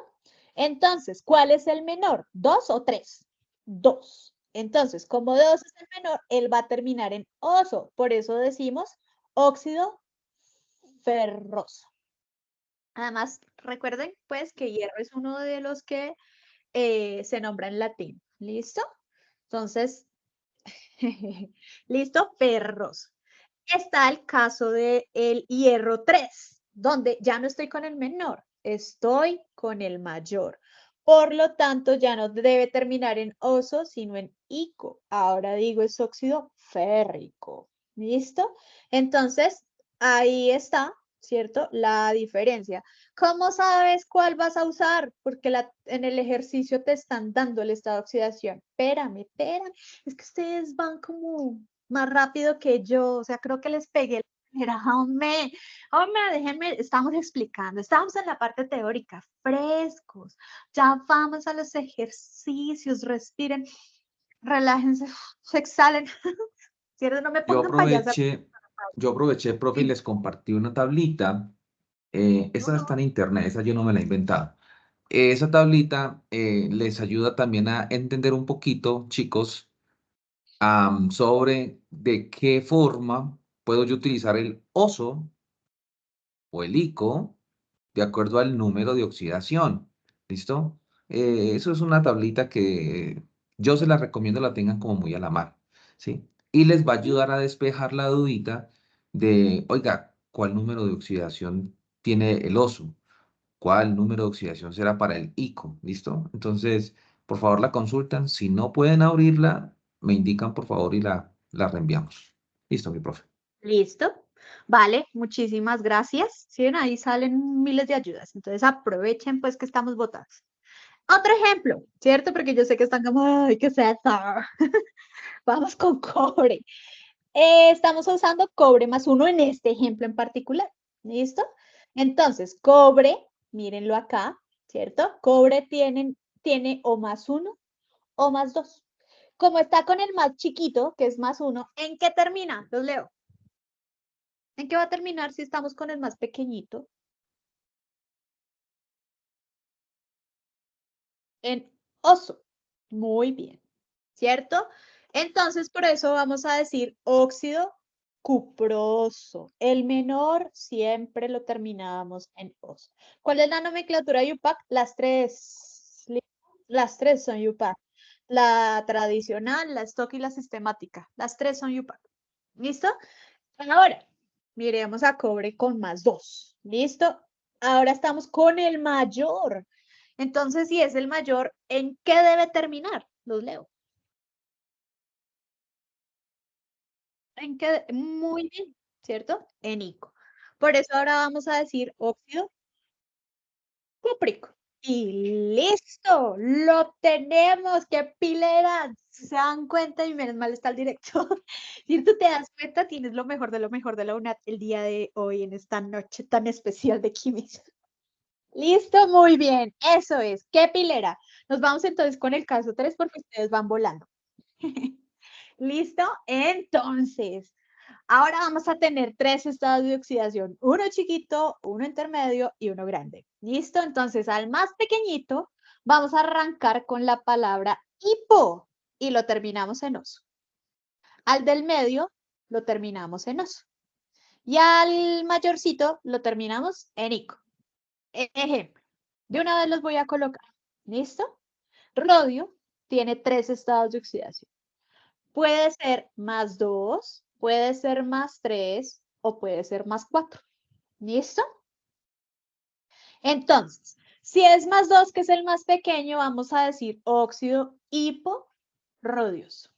Entonces, ¿cuál es el menor? ¿2 o 3? 2. Entonces, como 2 es el menor, él va a terminar en oso. Por eso decimos óxido ferroso. Además, recuerden pues que hierro es uno de los que se nombra en latín. ¿Listo? Entonces, listo, ferroso. Está el caso del hierro 3, donde ya no estoy con el menor, estoy con el mayor. Por lo tanto, ya no debe terminar en oso, sino en ico. Ahora digo es óxido férrico. ¿Listo? Entonces, ahí está, ¿cierto? La diferencia. ¿Cómo sabes cuál vas a usar? Porque en el ejercicio te están dando el estado de oxidación. Espérame. Es que ustedes van como más rápido que yo, o sea, creo que les pegué la primera. Hombre, déjenme, estamos explicando, estamos en la parte teórica, frescos, ya vamos a los ejercicios, respiren, relájense, exhalen, ¿cierto? No me Yo pongan payasa. aproveché, profe, y les compartí una tablita. Esa está en internet, esa yo no me la he inventado. Esa tablita les ayuda también a entender un poquito, chicos, sobre de qué forma puedo yo utilizar el oso o el ico de acuerdo al número de oxidación. ¿Listo? Eso es una tablita que yo se la recomiendo la tengan como muy a la mano, ¿sí? Y les va a ayudar a despejar la dudita de, oiga, ¿cuál número de oxidación tiene el oso? ¿Cuál número de oxidación será para el ico? ¿Listo? Entonces, por favor, la consultan. Si no pueden abrirla, me indican, por favor, y la reenviamos. Listo, mi profe. Listo. Vale, muchísimas gracias. Sí, ahí salen miles de ayudas. Entonces aprovechen pues que estamos votados. Otro ejemplo, ¿cierto? Porque yo sé que están como, ay, ¿qué es eso? Vamos con cobre. Estamos usando cobre +1 en este ejemplo en particular. ¿Listo? Entonces, cobre, mírenlo acá, ¿cierto? Cobre tiene o +1 o +2. Como está con el más chiquito, que es +1, ¿en qué termina? Los leo. ¿En qué va a terminar si estamos con el más pequeñito? En oso. Muy bien, ¿cierto? Entonces, por eso vamos a decir óxido cuproso. El menor siempre lo terminábamos en oso. ¿Cuál es la nomenclatura de UPAC? Las tres. Las tres son UPAC. La tradicional, la stock y la sistemática. Las tres son UPAC. ¿Listo? Ahora, miremos a cobre con +2. ¿Listo? Ahora estamos con el mayor. Entonces, si es el mayor, ¿en qué debe terminar? Los leo. ¿En qué? Muy bien, ¿cierto? En ico. Por eso ahora vamos a decir óxido cúprico. Y listo, lo tenemos. ¡Qué pilera! Se dan cuenta y menos mal está el director. Si tú te das cuenta, tienes lo mejor de lo mejor de la UNAT el día de hoy, en esta noche tan especial de química. Listo, muy bien. Eso es. ¡Qué pilera! Nos vamos entonces con el caso 3 porque ustedes van volando. ¿Listo? Entonces, ahora vamos a tener 3 estados de oxidación, uno chiquito, uno intermedio y uno grande. ¿Listo? Entonces, al más pequeñito, vamos a arrancar con la palabra hipo y lo terminamos en oso. Al del medio, lo terminamos en oso. Y al mayorcito, lo terminamos en ico. Ejemplo, de una vez los voy a colocar. ¿Listo? Rodio tiene 3 estados de oxidación. Puede ser +2, puede ser +3 o puede ser +4. ¿Listo? Entonces, si es +2, que es el más pequeño, vamos a decir óxido hiporrodioso.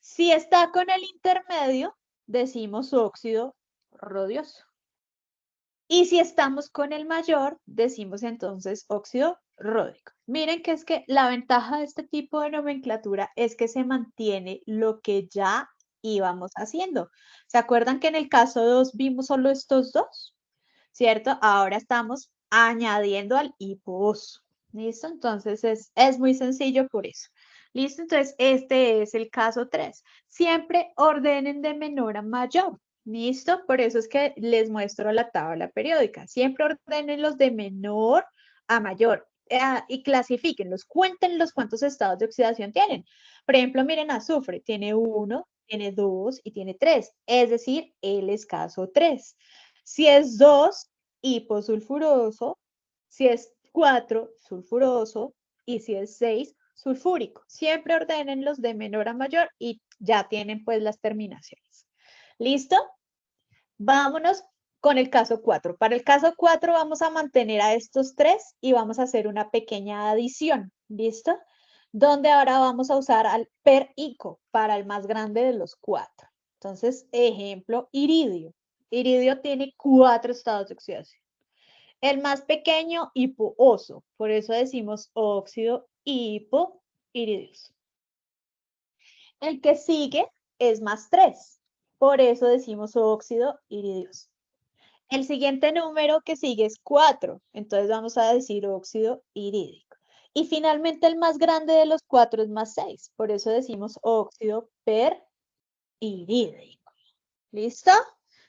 Si está con el intermedio, decimos óxido rodioso. Y si estamos con el mayor, decimos entonces óxido ródico. Miren que es que la ventaja de este tipo de nomenclatura es que se mantiene lo que ya íbamos haciendo. ¿Se acuerdan que en el caso 2 vimos solo estos dos? ¿Cierto? Ahora estamos añadiendo al hiposo. ¿Listo? Entonces es muy sencillo por eso. ¿Listo? Entonces este es el caso 3. Siempre ordenen de menor a mayor. ¿Listo? Por eso es que les muestro la tabla periódica. Siempre ordenen los de menor a mayor. Y clasifíquenlos, cuéntenlos cuántos estados de oxidación tienen. Por ejemplo, miren azufre, tiene 1, tiene 2 y tiene 3, es decir, él es caso 3. Si es 2, hiposulfuroso, si es 4, sulfuroso, y si es 6, sulfúrico. Siempre ordenen los de menor a mayor y ya tienen pues las terminaciones. ¿Listo? Vámonos con el caso 4. Para el caso 4 vamos a mantener a estos tres y vamos a hacer una pequeña adición. ¿Listo? Donde ahora vamos a usar al per-ico para el más grande de los 4. Entonces, ejemplo, iridio. Iridio tiene 4 estados de oxidación. El más pequeño, hipooso. Por eso decimos óxido hipoiridios. El que sigue es más 3. Por eso decimos óxido iridioso. El siguiente número que sigue es 4. Entonces vamos a decir óxido irídico. Y finalmente el más grande de los 4 es más 6. Por eso decimos óxido perirídico. ¿Listo?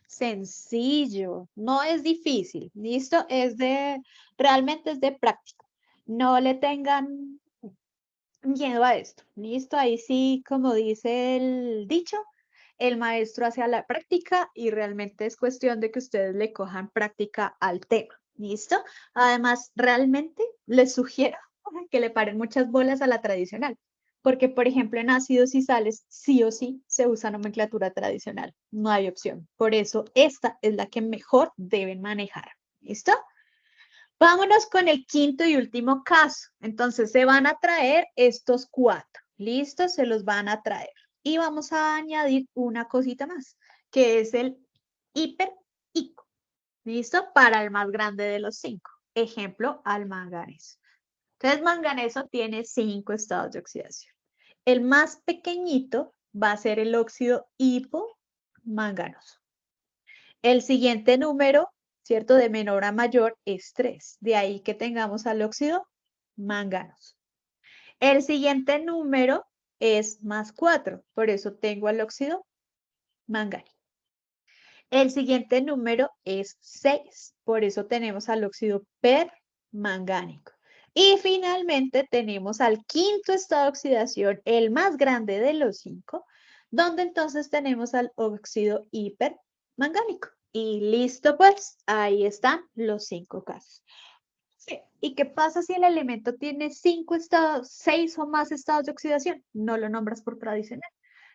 Sencillo, no es difícil, ¿listo? Realmente es de práctica. No le tengan miedo a esto, ¿listo? Ahí sí, como dice el dicho, el maestro hace a la práctica y realmente es cuestión de que ustedes le cojan práctica al tema, ¿listo? Además, realmente les sugiero que le paren muchas bolas a la tradicional. Porque, por ejemplo, en ácidos y sales, sí o sí se usa nomenclatura tradicional. No hay opción. Por eso, esta es la que mejor deben manejar. ¿Listo? Vámonos con el quinto y último caso. Entonces, se van a traer estos 4. ¿Listo? Se los van a traer. Y vamos a añadir una cosita más, que es el hiper-ico. ¿Listo? Para el más grande de los 5. Ejemplo, al manganeso. Entonces, manganeso tiene 5 estados de oxidación. El más pequeñito va a ser el óxido hipomanganoso. El siguiente número, ¿cierto? De menor a mayor es 3. De ahí que tengamos al óxido manganoso. El siguiente número es más 4. Por eso tengo al óxido mangánico. El siguiente número es 6. Por eso tenemos al óxido permangánico. Y finalmente tenemos al quinto estado de oxidación, el más grande de los 5, donde entonces tenemos al óxido hipermangánico. Y listo, pues, ahí están los 5 casos. Sí. ¿Y qué pasa si el elemento tiene 5 estados, 6 o más estados de oxidación? No lo nombras por tradicional.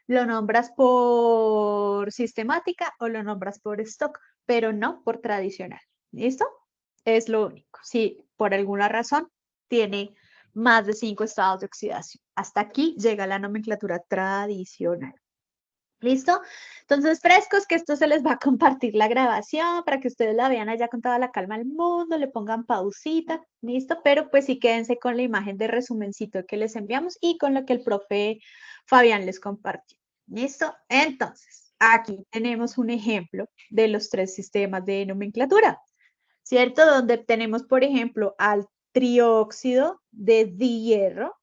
Lo nombras por sistemática o lo nombras por stock, pero no por tradicional. ¿Listo? Es lo único. Si por alguna razón tiene más de 5 estados de oxidación. Hasta aquí llega la nomenclatura tradicional. ¿Listo? Entonces, frescos, que esto se les va a compartir la grabación para que ustedes la vean allá con toda la calma del mundo, le pongan pausita, ¿listo? Pero pues sí quédense con la imagen de resumencito que les enviamos y con lo que el profe Fabián les compartió. ¿Listo? Entonces, aquí tenemos un ejemplo de los 3 sistemas de nomenclatura, ¿cierto? Donde tenemos, por ejemplo, al trióxido de dihierro,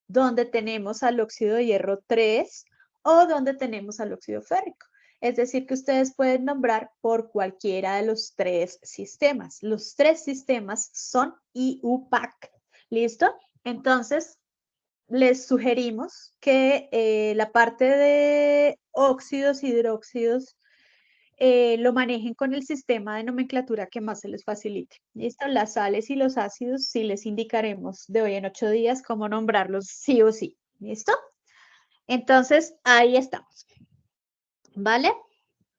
donde tenemos al óxido de hierro 3 o donde tenemos al óxido férrico. Es decir, que ustedes pueden nombrar por cualquiera de los 3 sistemas. Los 3 sistemas son IUPAC. ¿Listo? Entonces, les sugerimos que la parte de óxidos, hidróxidos, lo manejen con el sistema de nomenclatura que más se les facilite. ¿Listo? Las sales y los ácidos sí les indicaremos de hoy en 8 días cómo nombrarlos sí o sí. ¿Listo? Entonces, ahí estamos. ¿Vale?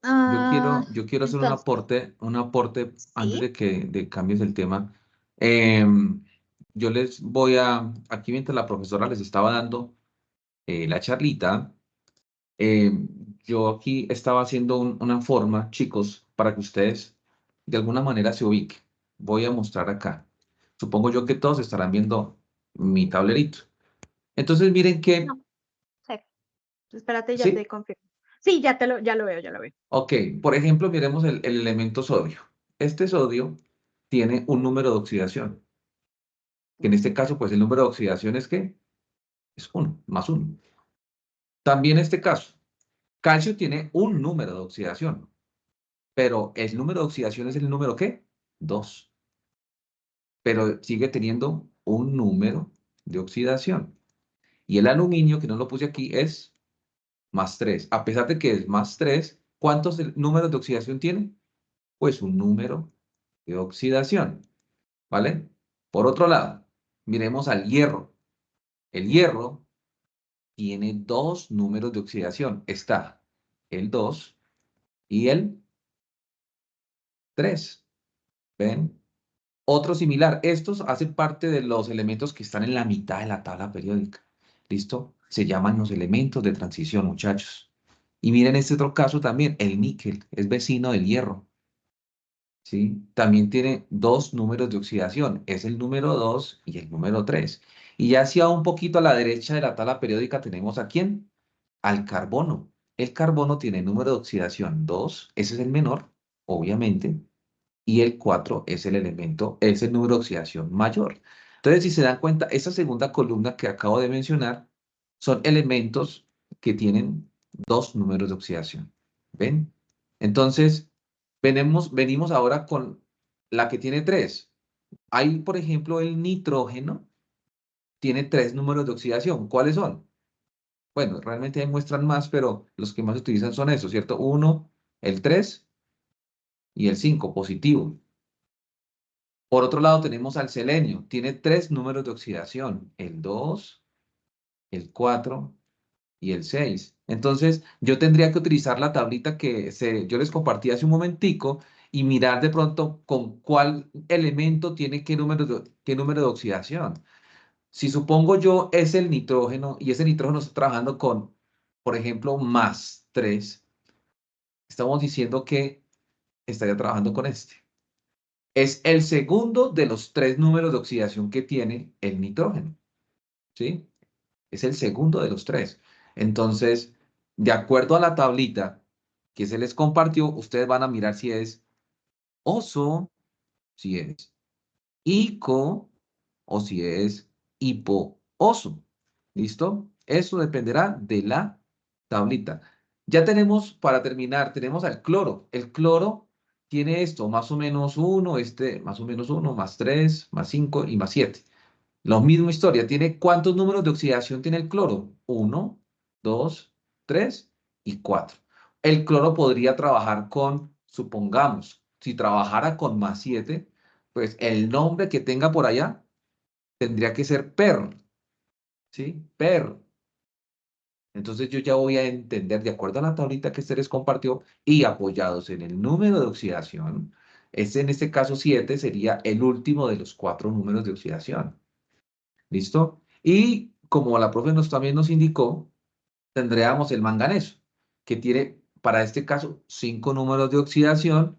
Yo quiero hacer Entonces, un aporte antes sí. de cambies el tema. Em, yo les voy aquí mientras la profesora les estaba dando la charlita, em, yo aquí estaba haciendo una forma, chicos, para que ustedes de alguna manera se ubiquen. Voy a mostrar acá. Supongo yo que todos estarán viendo mi tablerito. Entonces, miren que, No, cero. Espérate, ya te ¿sí? confirmo. Sí, ya lo veo, ya lo veo. Ok, por ejemplo, miremos el elemento sodio. Este sodio tiene un número de oxidación, que en este caso, pues el número de oxidación es ¿qué? Es 1, más 1. También en este caso, calcio tiene un número de oxidación, pero el número de oxidación es el número ¿qué? 2, pero sigue teniendo un número de oxidación. Y el aluminio, que no lo puse aquí, es más 3. A pesar de que es más 3, ¿cuántos números de oxidación tiene? Pues un número de oxidación, ¿vale? Por otro lado, miremos al hierro. El hierro tiene dos números de oxidación. Está el 2 y el 3. ¿Ven? Otro similar. Estos hacen parte de los elementos que están en la mitad de la tabla periódica. ¿Listo? Se llaman los elementos de transición, muchachos. Y miren este otro caso también. El níquel es vecino del hierro. ¿Sí? También tiene dos números de oxidación. Es el número 2 y el número 3. Y ya hacia un poquito a la derecha de la tabla periódica tenemos ¿a quién? Al carbono. El carbono tiene número de oxidación 2. Ese es el menor, obviamente. Y el 4 es el elemento, es el número de oxidación mayor. Entonces, si se dan cuenta, esa segunda columna que acabo de mencionar son elementos que tienen dos números de oxidación. ¿Ven? Entonces, venimos ahora con la que tiene tres. Hay, por ejemplo, el nitrógeno, tiene tres números de oxidación. ¿Cuáles son? Bueno, realmente hay muestran más, pero los que más se utilizan son esos, ¿cierto? Uno, el 3 y el 5 positivo. Por otro lado, tenemos al selenio. Tiene tres números de oxidación, el 2, el 4 y el 6. Entonces, yo tendría que utilizar la tablita que yo les compartí hace un momentico y mirar de pronto con cuál elemento tiene qué número de oxidación. Si supongo yo es el nitrógeno y ese nitrógeno está trabajando con, por ejemplo, más 3, estamos diciendo que estaría trabajando con este. Es el segundo de los tres números de oxidación que tiene el nitrógeno, ¿sí? Es el segundo de los tres. Entonces, de acuerdo a la tablita que se les compartió, ustedes van a mirar si es oso, si es ico o si es hipooso. ¿Listo? Eso dependerá de la tablita. Ya tenemos, para terminar, tenemos al cloro. El cloro tiene esto, más o menos 1, este más o menos 1, más 3, más 5 y más 7. La misma historia. ¿Tiene cuántos números de oxidación tiene el cloro? 1, 2, 3 y 4. El cloro podría trabajar con, supongamos, si trabajara con más 7, pues el nombre que tenga por allá tendría que ser per, ¿sí? Per. Entonces yo ya voy a entender, de acuerdo a la tablita que se les compartió y apoyados en el número de oxidación, en este caso 7 sería el último de los cuatro números de oxidación. ¿Listo? Y como la profe también nos indicó, tendríamos el manganeso, que tiene para este caso 5 números de oxidación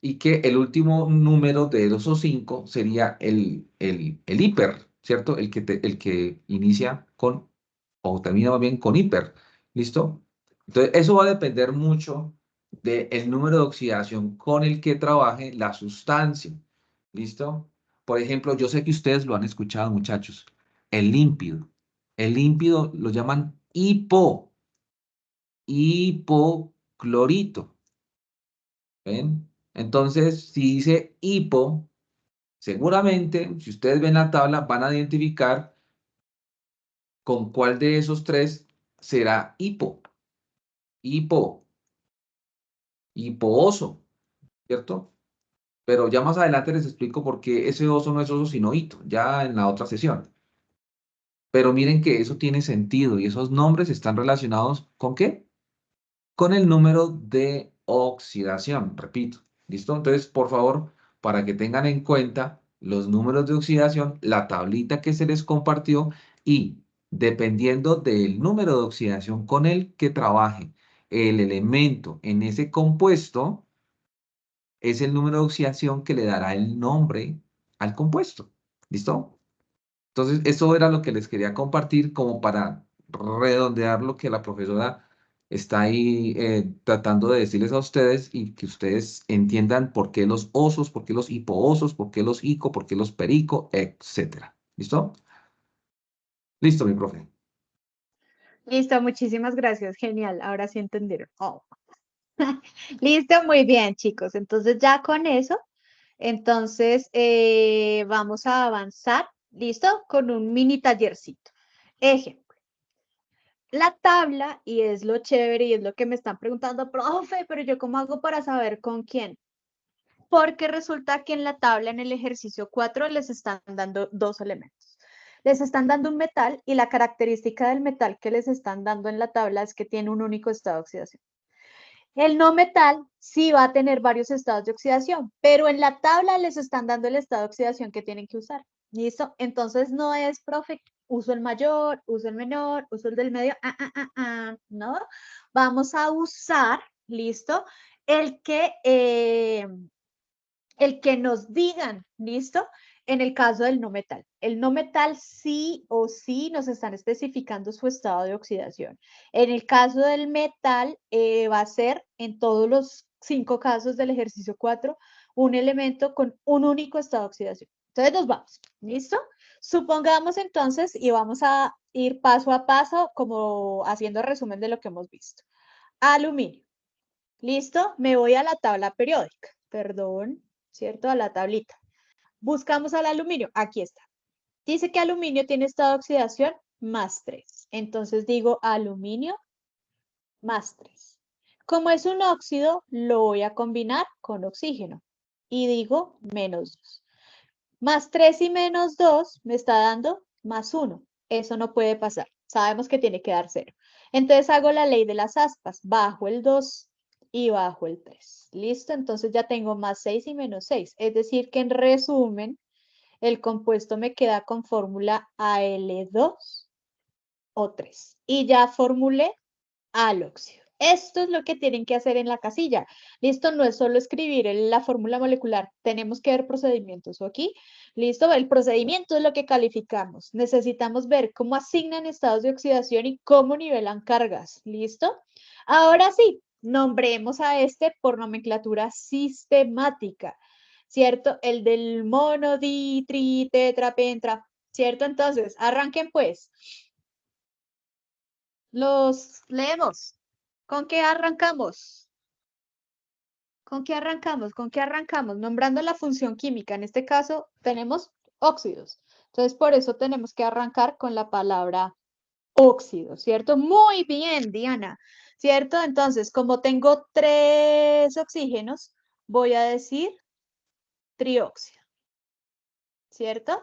y que el último número de esos 5 sería el hiper, ¿cierto? El que inicia con, o termina más bien con hiper, ¿listo? Entonces, eso va a depender mucho del número de oxidación con el que trabaje la sustancia, ¿listo? Por ejemplo, yo sé que ustedes lo han escuchado, muchachos, el límpido. El límpido lo llaman hipoclorito, ¿ven? Entonces, si dice hipo, seguramente, si ustedes ven la tabla, van a identificar con cuál de esos tres será hipo, hipooso, ¿cierto? Pero ya más adelante les explico por qué ese oso no es oso, sino hito, ya en la otra sesión. Pero miren que eso tiene sentido y esos nombres están relacionados ¿con qué? Con el número de oxidación, repito. ¿Listo? Entonces, por favor, para que tengan en cuenta los números de oxidación, la tablita que se les compartió y dependiendo del número de oxidación con el que trabaje el elemento en ese compuesto, es el número de oxidación que le dará el nombre al compuesto. ¿Listo? Entonces, eso era lo que les quería compartir como para redondear lo que la profesora está ahí tratando de decirles a ustedes y que ustedes entiendan por qué los osos, por qué los hipoosos, por qué los ico, por qué los perico, etcétera. ¿Listo? Listo, mi profe. Listo, muchísimas gracias. Genial. Ahora sí entendieron. Oh. Listo, muy bien, chicos. Entonces ya con eso, entonces vamos a avanzar, ¿listo? Con un mini tallercito. Ejemplo, la tabla, y es lo chévere y es lo que me están preguntando, profe, pero yo ¿cómo hago para saber con quién? Porque resulta que en la tabla, en el ejercicio 4, les están dando dos elementos. Les están dando un metal y la característica del metal que les están dando en la tabla es que tiene un único estado de oxidación. El no metal sí va a tener varios estados de oxidación, pero en la tabla les están dando el estado de oxidación que tienen que usar. ¿Listo? Entonces no es, profe, uso el mayor, uso el menor, uso el del medio, no. Vamos a usar, ¿listo? El que, el que nos digan, ¿listo? En el caso del no metal. El no metal sí o sí nos están especificando su estado de oxidación. En el caso del metal va a ser en todos los 5 casos del ejercicio 4 un elemento con un único estado de oxidación. Entonces nos vamos, ¿listo? Supongamos entonces, y vamos a ir paso a paso como haciendo resumen de lo que hemos visto. Aluminio. ¿Listo? Me voy a la tabla periódica. Perdón, ¿cierto? A la tablita. Buscamos al aluminio. Aquí está. Dice que aluminio tiene estado de oxidación +3. Entonces digo aluminio +3. Como es un óxido, lo voy a combinar con oxígeno. Y digo -2. +3 y -2 me está dando +1. Eso no puede pasar. Sabemos que tiene que dar 0. Entonces hago la ley de las aspas. Bajo el 2 y bajo el 3. ¿Listo? Entonces ya tengo +6 y -6. Es decir, que en resumen, el compuesto me queda con fórmula Al2O3. Y ya formulé al óxido. Esto es lo que tienen que hacer en la casilla. Listo, no es solo escribir la fórmula molecular, tenemos que ver procedimientos. Aquí, listo, el procedimiento es lo que calificamos. Necesitamos ver cómo asignan estados de oxidación y cómo nivelan cargas. ¿Listo? Ahora sí, nombremos a este por nomenclatura sistemática, ¿cierto? El del mono, di, tri, tetra, pentra, ¿cierto? Entonces, arranquen pues. Los leemos. ¿Con qué arrancamos? ¿Con qué arrancamos? ¿Con qué arrancamos? Nombrando la función química. En este caso tenemos óxidos. Entonces, por eso tenemos que arrancar con la palabra óxido, ¿cierto? Muy bien, Diana, ¿cierto? Entonces, como tengo 3 oxígenos, voy a decir trióxido, ¿cierto?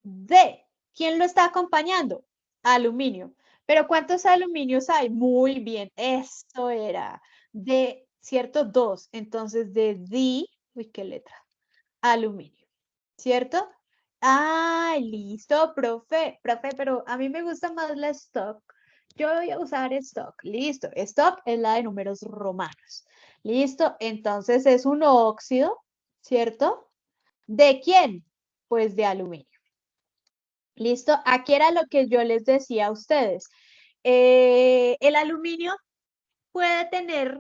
D, ¿quién lo está acompañando? Aluminio. ¿Pero cuántos aluminios hay? Muy bien, esto era. D, ¿cierto? 2. Entonces, de D, uy, ¿qué letra? Aluminio, ¿cierto? Ah, listo, profe, pero a mí me gusta más la stock. Yo voy a usar stock, listo. Stock es la de números romanos. Listo, entonces es un óxido, ¿cierto? ¿De quién? Pues de aluminio. ¿Listo? Aquí era lo que yo les decía a ustedes. El aluminio puede tener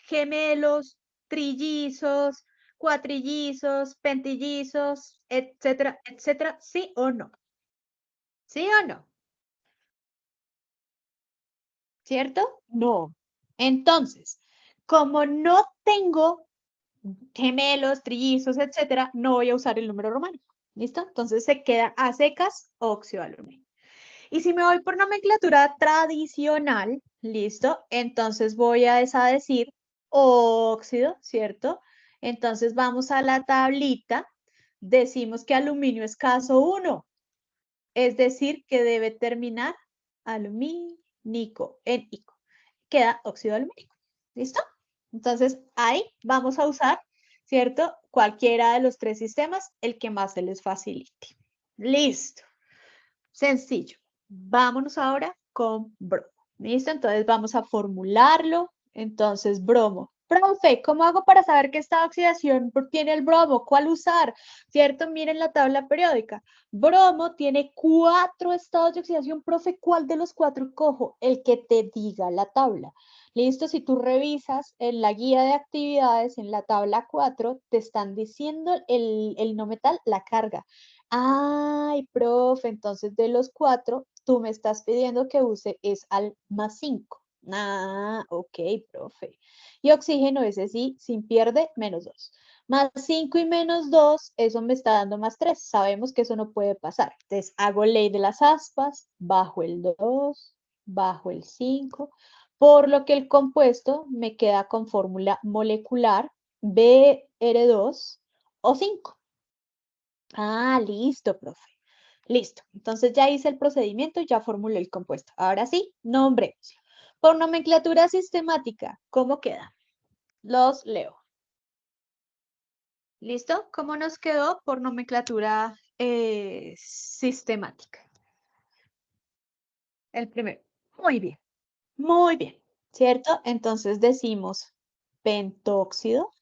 gemelos, trillizos, cuatrillizos, pentillizos, etcétera, etcétera, ¿sí o no? ¿Sí o no? ¿Cierto? No. Entonces, como no tengo gemelos, trillizos, etcétera, no voy a usar el número romano. ¿Listo? Entonces se queda a secas óxido de aluminio. Y si me voy por nomenclatura tradicional, ¿listo? Entonces voy a decir óxido, ¿cierto? Entonces vamos a la tablita, decimos que aluminio es caso 1, es decir, que debe terminar alumínico, en ico. Queda óxido alumínico, ¿listo? Entonces ahí vamos a usar, ¿cierto? Cualquiera de los 3 sistemas, el que más se les facilite. Listo. Sencillo. Vámonos ahora con bromo. ¿Listo? Entonces vamos a formularlo. Entonces, bromo Profe, ¿cómo hago para saber qué estado de oxidación tiene el bromo? ¿Cuál usar? ¿Cierto? Miren la tabla periódica. Bromo tiene 4 estados de oxidación. Profe, ¿cuál de los 4 cojo? El que te diga la tabla. Listo, si tú revisas en la guía de actividades, en la tabla 4, te están diciendo el no metal, la carga. Ay, profe, entonces de los 4, tú me estás pidiendo que use es al más 5. Ah, ok, profe. Y oxígeno, ese sí, sin pierde, -2. Más 5 y -2, eso me está dando +3. Sabemos que eso no puede pasar. Entonces, hago ley de las aspas, bajo el 2, bajo el 5, por lo que el compuesto me queda con fórmula molecular BR2 o 5. Ah, listo, profe. Listo. Entonces ya hice el procedimiento y ya formulé el compuesto. Ahora sí, nombrémoslo. Por nomenclatura sistemática, ¿cómo queda? Los leo. ¿Listo? ¿Cómo nos quedó por nomenclatura sistemática? El primero. Muy bien. Muy bien. ¿Cierto? Entonces decimos pentóxido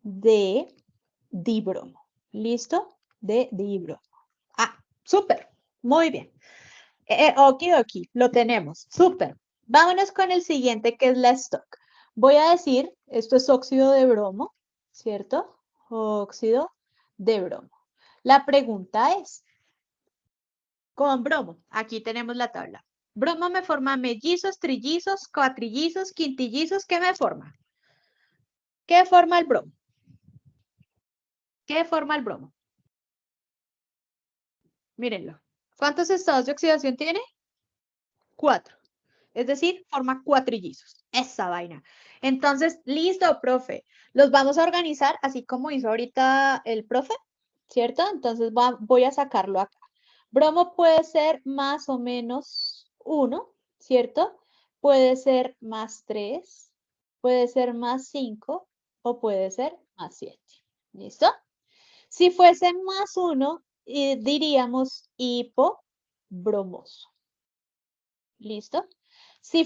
de dibromo. ¿Listo? De dibromo. Ah, súper. Muy bien. Okidoki, lo tenemos. Súper. Vámonos con el siguiente, que es la stock. Voy a decir, esto es óxido de bromo, ¿cierto? Óxido de bromo. La pregunta es, con bromo, aquí tenemos la tabla. Bromo me forma mellizos, trillizos, cuatrillizos, quintillizos. ¿Qué me forma? ¿Qué forma el bromo? ¿Qué forma el bromo? Mírenlo. ¿Cuántos estados de oxidación tiene? 4. Es decir, forma cuatrillizos. Esa vaina. Entonces, listo, profe. Los vamos a organizar así como hizo ahorita el profe, ¿cierto? Entonces voy a sacarlo acá. Bromo puede ser más o menos 1, ¿cierto? Puede ser +3, puede ser +5 o puede ser +7. ¿Listo? Si fuese +1, diríamos hipobromoso. ¿Listo? Si